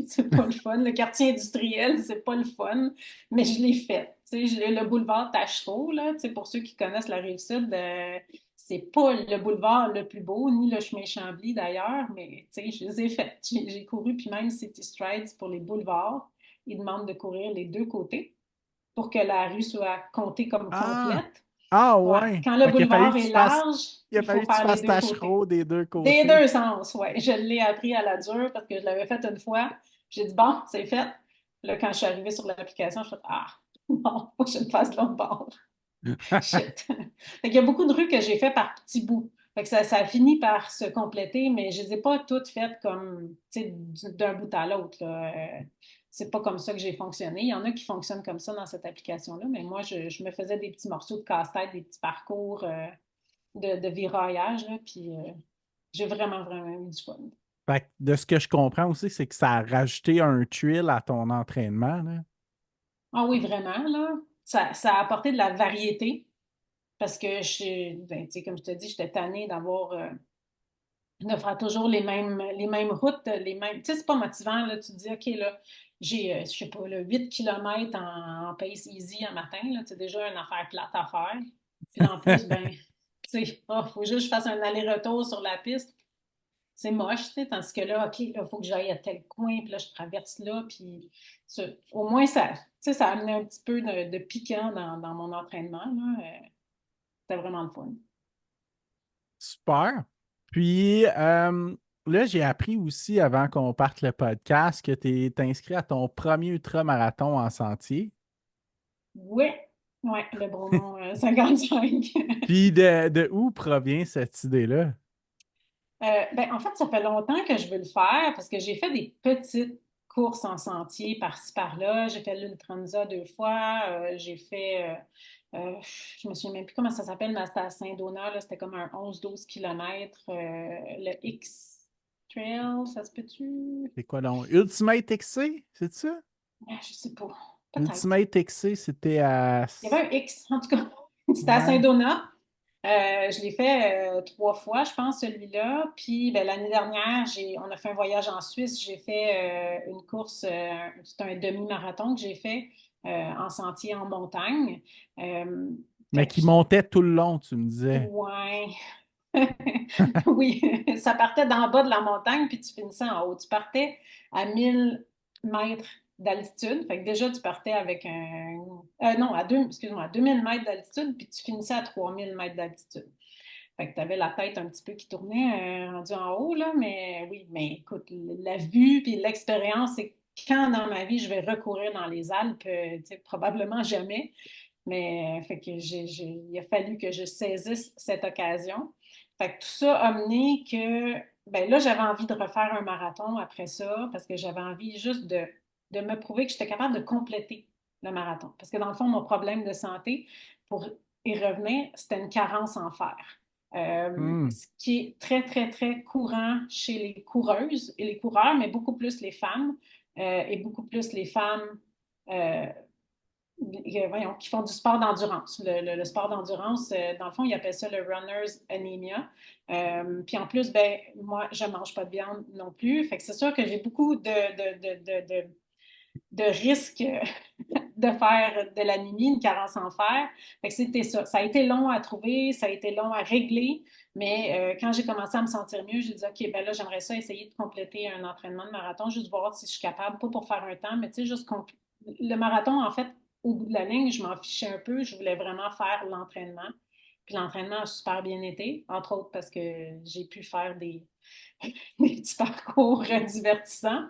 c'est pas le fun. Le quartier industriel, c'est pas le fun, mais je l'ai fait. Tu sais, le boulevard Tachereau, là, tu sais, pour ceux qui connaissent la Rive-Sud, c'est pas le boulevard le plus beau, ni le chemin Chambly d'ailleurs, mais tu sais, je les ai faites. J'ai couru, puis même City Strides pour les boulevards, ils demandent de courir les deux côtés pour que la rue soit comptée comme Ah! complète. Ah Ouais. ouais! Quand le Fait qu'il a fallu boulevard que tu est fasses. large, Il a il faut fallu que tu faire les fasses deux côtés. tâchereau des deux Des côtés. deux sens, oui. Je l'ai appris à la dure parce que je l'avais fait une fois. J'ai dit, bon, c'est fait. Là, quand je suis arrivée sur l'application, je me suis dit, ah, non, faut que je le fasse l'autre bord. Shit. Fait qu'il y a beaucoup de rues que j'ai fait par petits bouts. Fait que ça a fini par se compléter, mais je ne les ai pas toutes faites comme, tu sais, d'un bout à l'autre, là. C'est pas comme ça que j'ai fonctionné. Il y en a qui fonctionnent comme ça dans cette application-là, mais moi, je me faisais des petits morceaux de casse-tête, des petits parcours de viraillage, là, puis j'ai vraiment, vraiment eu du fun. Fait que de ce que je comprends aussi, c'est que ça a rajouté un thrill à ton entraînement, là. Ah oui, vraiment, là. Ça a apporté de la variété parce que ben, tu sais, comme je te dis, j'étais tannée de faire toujours les mêmes routes, les mêmes. Tu sais, c'est pas motivant, là. Tu te dis, OK, là, j'ai, je sais pas, là, 8 km en pace easy un matin, là, c'est déjà une affaire plate à faire. Puis là, en plus, ben, tu sais, faut juste que je fasse un aller-retour sur la piste. C'est moche, tu sais, tandis que là, OK, là, il faut que j'aille à tel coin, puis là, je traverse là, puis au moins, ça, tu sais, ça a amené un petit peu de piquant dans mon entraînement, là. C'était vraiment le fun. Super. Puis là, j'ai appris aussi avant qu'on parte le podcast que tu es inscrit à ton premier ultramarathon en sentier. Oui, ouais, le Bromont 55. Puis de où provient cette idée-là? Ben, en fait, ça fait longtemps que je veux le faire parce que j'ai fait des petites courses en sentier par-ci par-là. J'ai fait l'Ultranza 2 fois. J'ai fait, je me souviens même plus comment ça s'appelle, mais c'était à Saint-Donat. Là, c'était comme un 11-12 km. Le X-Trail, ça se peut-tu? C'est quoi donc? Ultimate XC, c'est ça? Je sais pas. Peut-être. Ultimate XC, c'était à. Il y avait un X, en tout cas. C'était à Ouais. Saint-Donat. Je l'ai fait 3 fois, je pense, celui-là. Puis ben, l'année dernière, on a fait un voyage en Suisse. J'ai fait une course, c'est un demi-marathon que j'ai fait en sentier en montagne. Euh, Mais fait que, qui montait tout le long, tu me disais. ouais. Oui, ça partait d'en bas de la montagne, puis tu finissais en haut. Tu partais à 1 000 mètres d'altitude. Fait que déjà, tu partais avec non, excuse-moi, à 2 000 mètres d'altitude, puis tu finissais à 3 000 mètres d'altitude. Fait que tu avais la tête un petit peu qui tournait rendu en haut, là, mais oui, mais écoute, la vue puis l'expérience, c'est quand dans ma vie je vais recourir dans les Alpes, tu sais, probablement jamais. Mais fait que il a fallu que je saisisse cette occasion. Fait que tout ça a mené que ben là, j'avais envie de refaire un marathon après ça parce que j'avais envie juste de me prouver que j'étais capable de compléter le marathon. Parce que dans le fond, mon problème de santé, pour y revenir, c'était une carence en fer. Hmm. Ce qui est très, très, très courant chez les coureuses et les coureurs, mais beaucoup plus les femmes et beaucoup plus les femmes euh, voyons, qui font du sport d'endurance. Le sport d'endurance, dans le fond, ils appellent ça le runner's anemia. Puis en plus, ben, moi, je ne mange pas de viande non plus. Fait que c'est sûr que j'ai beaucoup de risques de faire de l'anémie, une carence en fer. Fait que c'était ça. Ça a été long à trouver, ça a été long à régler, mais quand j'ai commencé à me sentir mieux, j'ai dit, OK, ben là, j'aimerais ça essayer de compléter un entraînement de marathon, juste voir si je suis capable, pas pour faire un temps, mais tu sais, juste le marathon, en fait, au bout de la ligne, je m'en fichais un peu, je voulais vraiment faire l'entraînement. Puis l'entraînement a super bien été, entre autres parce que j'ai pu faire des petits parcours divertissants.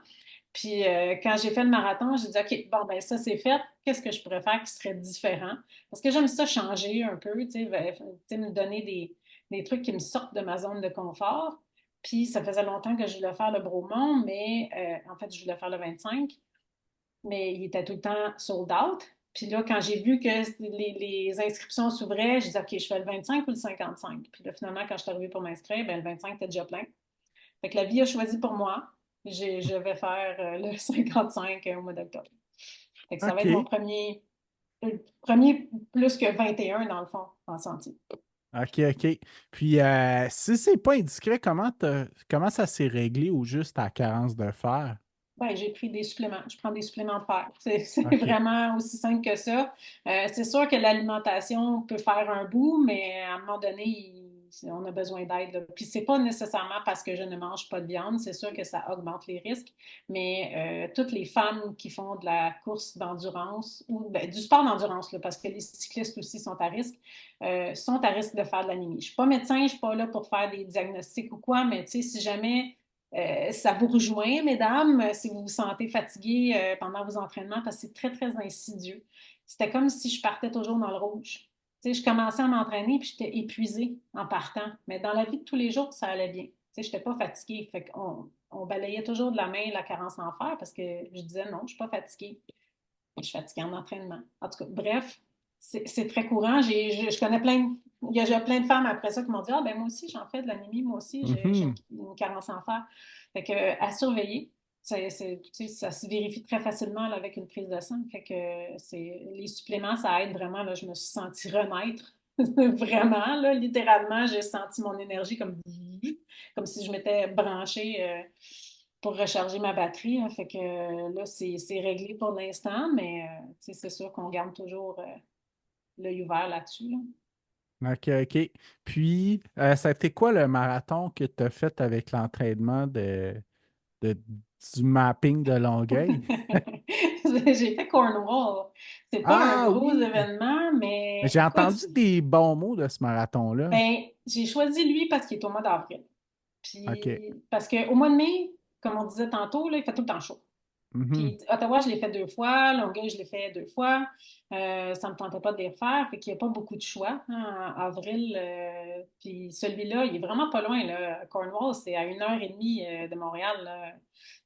Puis quand j'ai fait le marathon, j'ai dit, OK, bon, ben ça, c'est fait. Qu'est-ce que je pourrais faire qui serait différent? Parce que j'aime ça changer un peu, me donner des trucs qui me sortent de ma zone de confort. Puis ça faisait longtemps que je voulais faire le Bromont, mais en fait, je voulais faire le 25, mais il était tout le temps sold out. Puis là, quand j'ai vu que les inscriptions s'ouvraient, je disais, OK, je fais le 25 ou le 55. Puis là, finalement, quand je suis arrivée pour m'inscrire, ben, le 25 était déjà plein. Fait que la vie a choisi pour moi. Je vais faire le 55 au mois d'octobre. Fait que ça va être mon OK. premier plus que 21 dans le fond, en sentier. OK, OK. Puis, si c'est pas indiscret, comment ça s'est réglé au juste ta carence de fer? Ben, j'ai pris des suppléments. Je prends des suppléments de fer. C'est OK. vraiment aussi simple que ça. C'est sûr que l'alimentation peut faire un bout, mais à un moment donné, on a besoin d'aide, là. Puis c'est pas nécessairement parce que je ne mange pas de viande. C'est sûr que ça augmente les risques. Mais toutes les femmes qui font de la course d'endurance ou ben, du sport d'endurance, là, parce que les cyclistes aussi sont à risque de faire de l'anémie. Je suis pas médecin, je suis pas là pour faire des diagnostics ou quoi, mais tu sais, si jamais ça vous rejoint, mesdames, si vous vous sentez fatigué pendant vos entraînements, parce que c'est très, très insidieux. C'était comme si je partais toujours dans le rouge. Tu sais, je commençais à m'entraîner puis j'étais épuisée en partant. Mais dans la vie de tous les jours, ça allait bien. Tu sais, je n'étais pas fatiguée. Fait qu'on balayait toujours de la main la carence en fer parce que je disais non, je ne suis pas fatiguée. Je suis fatiguée en entraînement. En tout cas, bref, c'est très courant. Je connais j'ai plein de femmes après ça qui m'ont dit, ah ben moi aussi j'en fais de l'anémie, moi aussi j'ai Mhm. une carence en fer. Fait que à surveiller, tu sais, ça se vérifie très facilement là, avec une prise de sang. Fait que les suppléments, ça aide vraiment. Là, je me suis sentie renaître. Vraiment, là, littéralement, j'ai senti mon énergie comme si je m'étais branchée pour recharger ma batterie. Hein. Fait que là, c'est réglé pour l'instant, mais c'est sûr qu'on garde toujours l'œil ouvert là-dessus. Là. OK, OK. Puis, ça a été quoi le marathon que tu as fait avec l'entraînement de- du mapping de Longueuil? J'ai fait Cornwall. C'est pas un Ah gros oui! événement, Mais mais j'ai écoute, entendu des bons mots de ce marathon-là. ben, j'ai choisi lui parce qu'il est au mois d'avril. OK. Puis, parce qu'au mois de mai, comme on disait tantôt, là, il fait tout le temps chaud. Mhm, Puis Ottawa, je l'ai fait 2 fois. Longueuil, je l'ai fait 2 fois. Ça ne me tentait pas de les refaire. Fait qu'il n'y a pas beaucoup de choix hein, en avril. Puis celui-là, il est vraiment pas loin. Là. Cornwall, c'est à 1h30 de Montréal. Là.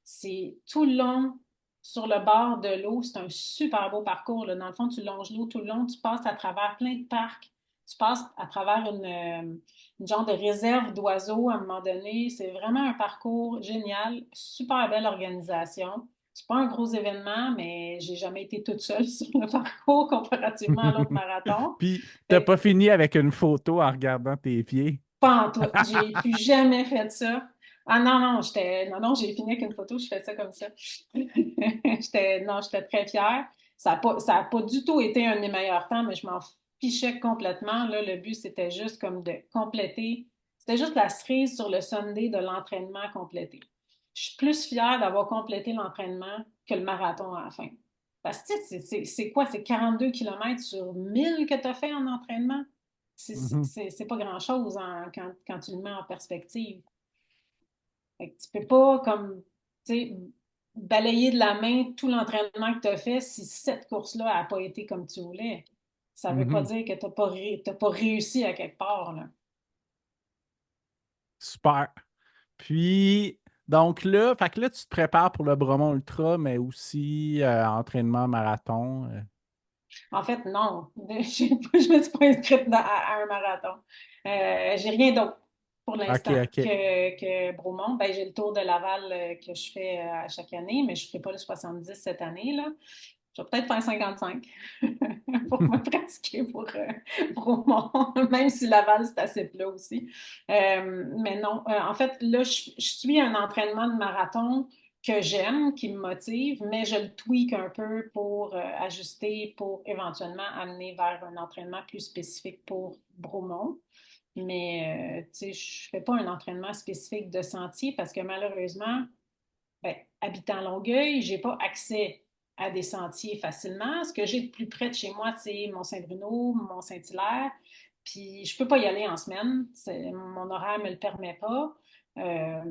C'est tout le long sur le bord de l'eau. C'est un super beau parcours. Là. Dans le fond, tu longes l'eau tout le long. Tu passes à travers plein de parcs. Tu passes à travers une genre de réserve d'oiseaux à un moment donné. C'est vraiment un parcours génial. Super belle organisation. C'est pas un gros événement, mais j'ai jamais été toute seule sur le parcours comparativement à l'autre marathon. Puis, t'as Fait pas fini avec une photo en regardant tes pieds. pas en tout. J'ai plus jamais fait ça. Ah non, non, non, j'ai fini avec une photo, je fais ça comme ça. J'étais très fière. Ça a pas du tout été un de mes meilleurs temps, mais je m'en fichais complètement. Là, le but, c'était juste comme de compléter. C'était juste la cerise sur le Sunday de l'entraînement complété. Je suis plus fière d'avoir complété l'entraînement que le marathon à la fin. Parce que, tu sais, c'est quoi? C'est 42 kilomètres sur 1000 que tu as fait en entraînement? Mhm, C'est pas grand-chose quand tu le mets en perspective. Fait que tu peux pas, comme, tu sais, balayer de la main tout l'entraînement que tu as fait si cette course-là n'a pas été comme tu voulais. Ça veut pas mhm. dire que t'as pas réussi à quelque part, là. Super. Puis, donc là, fait que là, tu te prépares pour le Bromont Ultra, mais aussi entraînement marathon. En fait, non. Je me suis pas inscrite à un marathon. J'ai rien d'autre pour OK, l'instant OK. que Bromont. Ben, j'ai le tour de Laval que je fais à chaque année, mais je ne ferai pas le 70 cette année, là. Je vais peut-être faire 55 pour me pratiquer pour Bromont, même si Laval, c'est assez plat aussi. Mais non, en fait, là, je suis un entraînement de marathon que j'aime, qui me motive, mais je le tweak un peu pour ajuster, pour éventuellement amener vers un entraînement plus spécifique pour Bromont. Mais, tu sais, je ne fais pas un entraînement spécifique de sentier parce que malheureusement, ben, habitant Longueuil, je n'ai pas accès à des sentiers facilement. Ce que j'ai de plus près de chez moi, c'est Mont-Saint-Bruno, Mont-Saint-Hilaire. Puis je ne peux pas y aller en semaine. Mon horaire ne me le permet pas. Euh,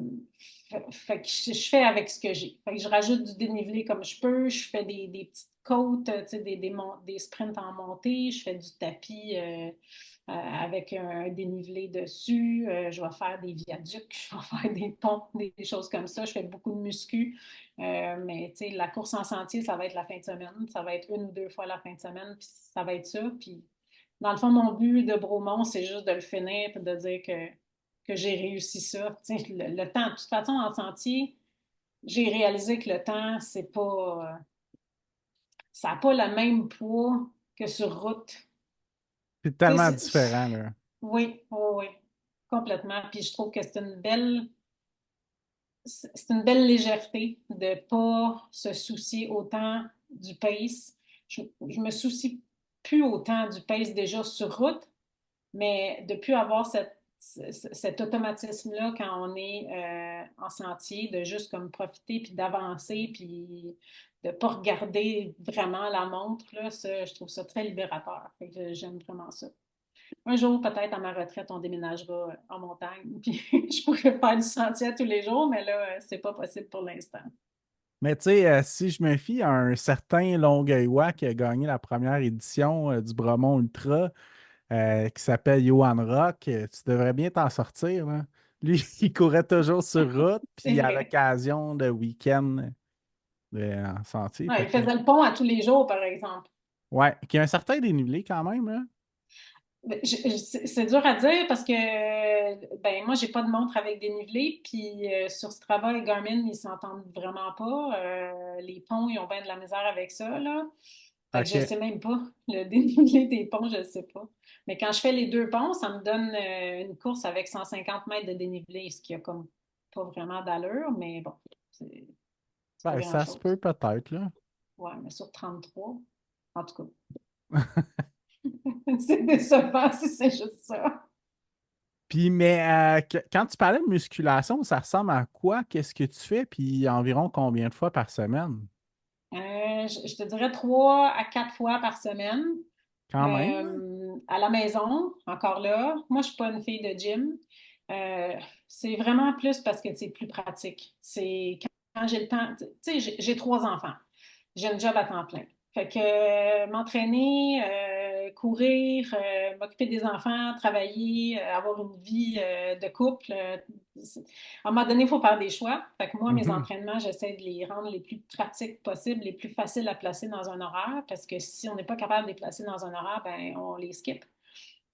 fait que je fais avec ce que j'ai. Fait que je rajoute du dénivelé comme je peux. Je fais des petites côtes, tu sais, des sprints en montée. Je fais du tapis avec un dénivelé dessus. Je vais faire des viaducs, je vais faire des ponts, des choses comme ça. Je fais beaucoup de muscu. Mais tu sais, la course en sentier, ça va être la fin de semaine. Ça va être 1 ou 2 fois la fin de semaine, puis ça va être ça. Puis dans le fond, mon but de Bromont, c'est juste de le finir et de dire que j'ai réussi ça. Tu sais, le temps, de toute façon, en sentier, j'ai réalisé que le temps, c'est pas, ça n'a pas le même poids que sur route. C'est Tu tellement sais, différent, là. oui, oui, oui, complètement. Puis je trouve que c'est une belle légèreté de ne pas se soucier autant du pace. Je me soucie plus autant du pace déjà sur route, mais de plus avoir cet automatisme-là quand on est en sentier, de juste comme profiter puis d'avancer puis de ne pas regarder vraiment la montre, là, ça, je trouve ça très libérateur. Fait que j'aime vraiment ça. Un jour, peut-être à ma retraite, on déménagera en montagne, puis je pourrais faire du sentier à tous les jours, mais là, c'est pas possible pour l'instant. Mais tu sais, si je me fie à un certain Longueuillois qui a gagné la première édition du Bromont Ultra, qui s'appelle Johan Rock, tu devrais bien t'en sortir, là. Lui, il courait toujours sur route, C'est puis à vrai. l'occasion de week-end en sentier. Ouais, Fait il que, faisait le pont à tous les jours, par exemple. ouais, qui a un certain dénivelé quand même, là. Ben, c'est dur à dire parce que ben moi j'ai pas de montre avec dénivelé puis sur Strava et Garmin ils s'entendent vraiment pas. Les ponts ils ont bien de la misère avec ça là. Fait que je OK. sais même pas le dénivelé des ponts je sais pas. Mais quand je fais les 2 ponts ça me donne une course avec 150 mètres de dénivelé ce qui a comme pas vraiment d'allure mais bon C'est pas Ben, ça se grand-chose. peut peut-être, là. Ouais, mais sur 33, en tout cas, c'est décevant si c'est juste ça. Puis, mais quand tu parlais de musculation, ça ressemble à quoi? Qu'est-ce que tu fais? Puis environ combien de fois par semaine? Je te dirais 3 à 4 fois par semaine. Quand même, là. À la maison, encore là. Moi, je suis pas une fille de gym. Euh, c'est vraiment plus parce que c'est plus pratique. C'est quand j'ai le temps. Tu sais, j'ai 3 enfants. J'ai un job à temps plein. Fait que m'entraîner, courir, m'occuper des enfants, travailler, avoir une vie de couple, à un moment donné, il faut faire des choix. Fait que moi, mes Mhm. entraînements, j'essaie de les rendre les plus pratiques possibles, les plus faciles à placer dans un horaire, parce que si on n'est pas capable de les placer dans un horaire, ben on les skip.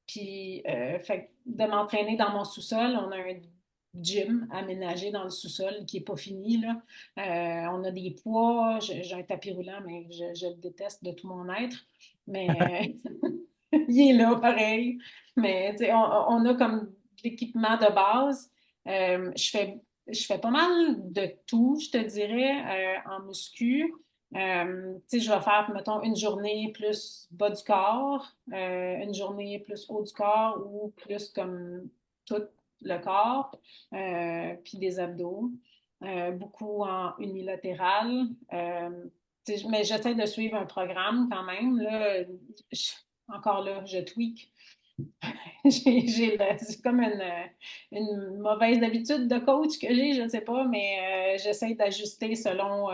Puis, fait que de m'entraîner dans mon sous-sol, on a un gym aménagé dans le sous-sol qui n'est pas fini, là. On a des poids, j'ai un tapis roulant, mais je le déteste de tout mon être. Mais il est là, pareil. Mais tu sais, on a comme de l'équipement de base. Je fais pas mal de tout, je te dirais, en muscu. Tu sais, je vais faire, mettons, une journée plus bas du corps, une journée plus haut du corps ou plus comme tout le corps, puis des abdos. Beaucoup en unilatéral. Tu sais, mais j'essaie de suivre un programme quand même. Là, encore là, je tweak. C'est comme une mauvaise habitude de coach que j'ai, je ne sais pas, mais j'essaie d'ajuster selon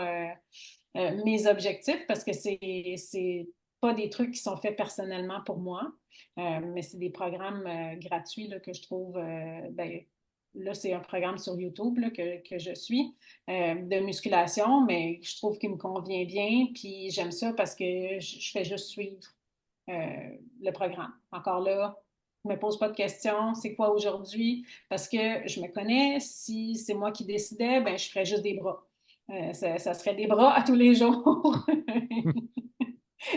mes objectifs parce que c'est pas des trucs qui sont faits personnellement pour moi, mais c'est des programmes gratuits là, que je trouve, ben, là, c'est un programme sur YouTube là, que je suis de musculation, mais je trouve qu'il me convient bien, puis j'aime ça parce que je fais juste suivre le programme. Encore là, je ne me pose pas de questions, c'est quoi aujourd'hui? Parce que je me connais, si c'est moi qui décidais, ben, je ferais juste des bras. Ça serait des bras à tous les jours.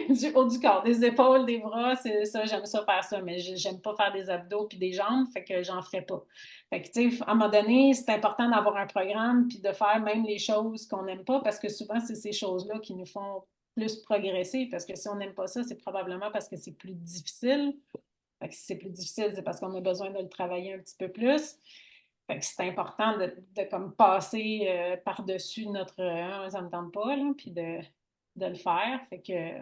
Du haut du corps, des épaules, des bras, c'est ça, j'aime ça faire ça, mais j'aime pas faire des abdos puis des jambes, fait que j'en ferai pas. Fait que, tu sais, à un moment donné, c'est important d'avoir un programme puis de faire même les choses qu'on n'aime pas parce que souvent, c'est ces choses-là qui nous font plus progresser parce que si on n'aime pas ça, c'est probablement parce que c'est plus difficile. Fait que si c'est plus difficile, c'est parce qu'on a besoin de le travailler un petit peu plus. Fait que c'est important de comme passer par-dessus notre ça me tente pas, là, puis de le faire. Fait que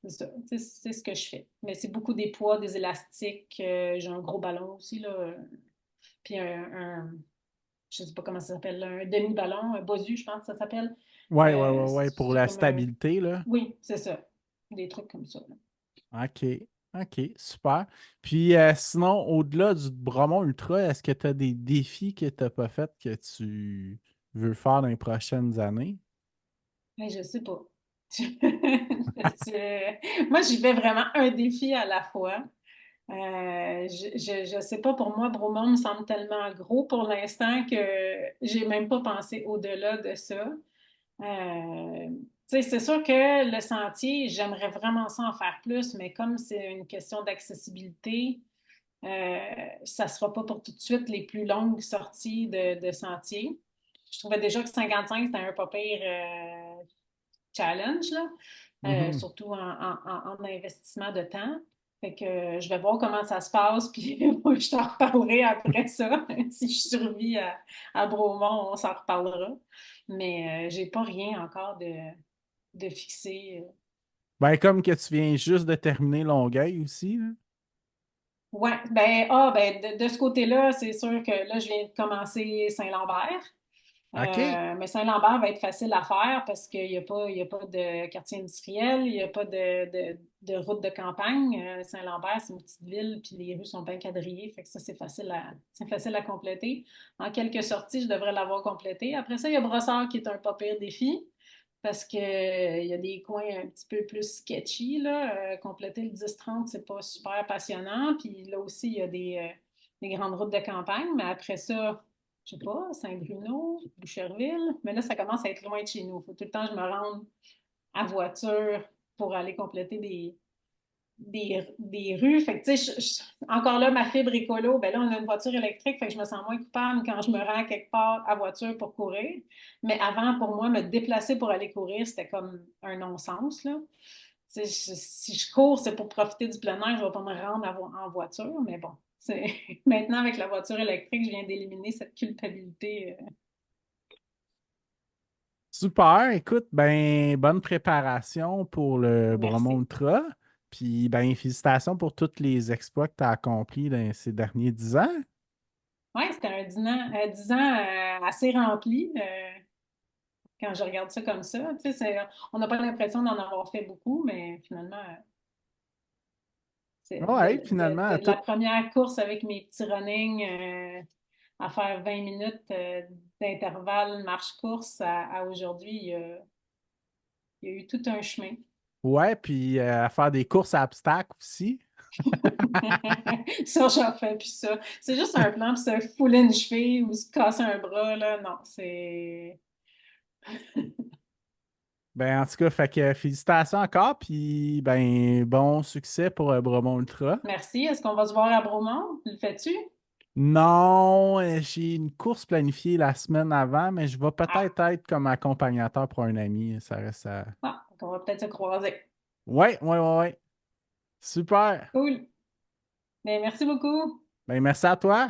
c'est ça, c'est ce que je fais. Mais c'est beaucoup des poids, des élastiques. J'ai un gros ballon aussi, là. Puis je sais pas comment ça s'appelle, un demi-ballon, un bosu, je pense que ça s'appelle. Ouais, ouais, ouais, ouais, pour C'est la comme un. stabilité, là. Oui, c'est ça. Des trucs comme ça, là. OK. OK, super. Puis sinon, au-delà du Bromont Ultra, est-ce que tu as des défis que tu n'as pas fait que tu veux faire dans les prochaines années? Mais je sais pas. Moi, j'y vais vraiment un défi à la fois. Je sais pas, pour moi, Bromont me semble tellement gros pour l'instant que j'ai même pas pensé au-delà de ça. Tu sais, c'est sûr que le sentier, j'aimerais vraiment ça en faire plus, mais comme c'est une question d'accessibilité, ça sera pas pour tout de suite les plus longues sorties de sentier. Je trouvais déjà que 55, c'était un pas pire challenge, là, Mhm. surtout en investissement de temps. Fait que je vais voir comment ça se passe, puis moi, je t'en reparlerai après ça. Si je survis à Bromont, on s'en reparlera. Mais j'ai pas rien encore de fixé. Ben, comme que tu viens juste de terminer Longueuil aussi, là. Ouais, ben, de ce côté-là, c'est sûr que là, je viens de commencer Saint-Lambert. OK. Mais Saint-Lambert va être facile à faire parce qu'il y a pas de quartier industriel, il n'y a pas de route de campagne. Saint-Lambert, c'est une petite ville, puis les rues sont bien quadrillées, fait que ça, c'est facile à compléter. En quelques sorties, je devrais l'avoir complété. Après ça, il y a Brossard qui est un pas pire défi parce qu'il y a des coins un petit peu plus sketchy, là. Compléter le 10-30, c'est pas super passionnant. Puis là aussi, il y a des grandes routes de campagne, mais après ça, je sais pas, Saint-Bruno, Boucherville. Mais là, ça commence à être loin de chez nous. Il faut tout le temps que je me rende à voiture pour aller compléter des rues. Fait que, tu sais, encore là, ma fibre écolo, ben là, on a une voiture électrique, fait que je me sens moins coupable quand je me rends quelque part à voiture pour courir. Mais avant, pour moi, me déplacer pour aller courir, c'était comme un non-sens, là. Tu sais, si je cours, c'est pour profiter du plein air, je ne vais pas me rendre en voiture, mais bon. Maintenant, avec la voiture électrique, je viens d'éliminer cette culpabilité. Super, écoute, ben, bonne préparation pour le Bromont Merci. Ultra. Puis, ben, félicitations pour tous les exploits que tu as accomplis dans ces derniers 10 ans. Oui, c'était un 10 ans assez rempli. Quand je regarde ça comme ça. Tu sais, on n'a pas l'impression d'en avoir fait beaucoup, mais finalement, c'est Ouais, finalement, de la première course avec mes petits running à faire 20 minutes d'intervalle marche-course à aujourd'hui, il y a eu tout un chemin. ouais, puis à faire des courses à obstacles aussi. Ça, j'en fais plus ça. C'est juste un plan pour se fouler une cheville ou se casser un bras, là. Non, c'est... Ben, en tout cas, fait que félicitations encore, puis ben, bon succès pour Bromont Ultra. Merci. Est-ce qu'on va se voir à Bromont? Le fais-tu? Non, j'ai une course planifiée la semaine avant, mais je vais Ah, peut-être être comme accompagnateur pour un ami. Ça reste à... ah, on va peut-être se croiser. Ouais, ouais, ouais, ouais. Super. Cool. Mais merci beaucoup. Ben, merci à toi.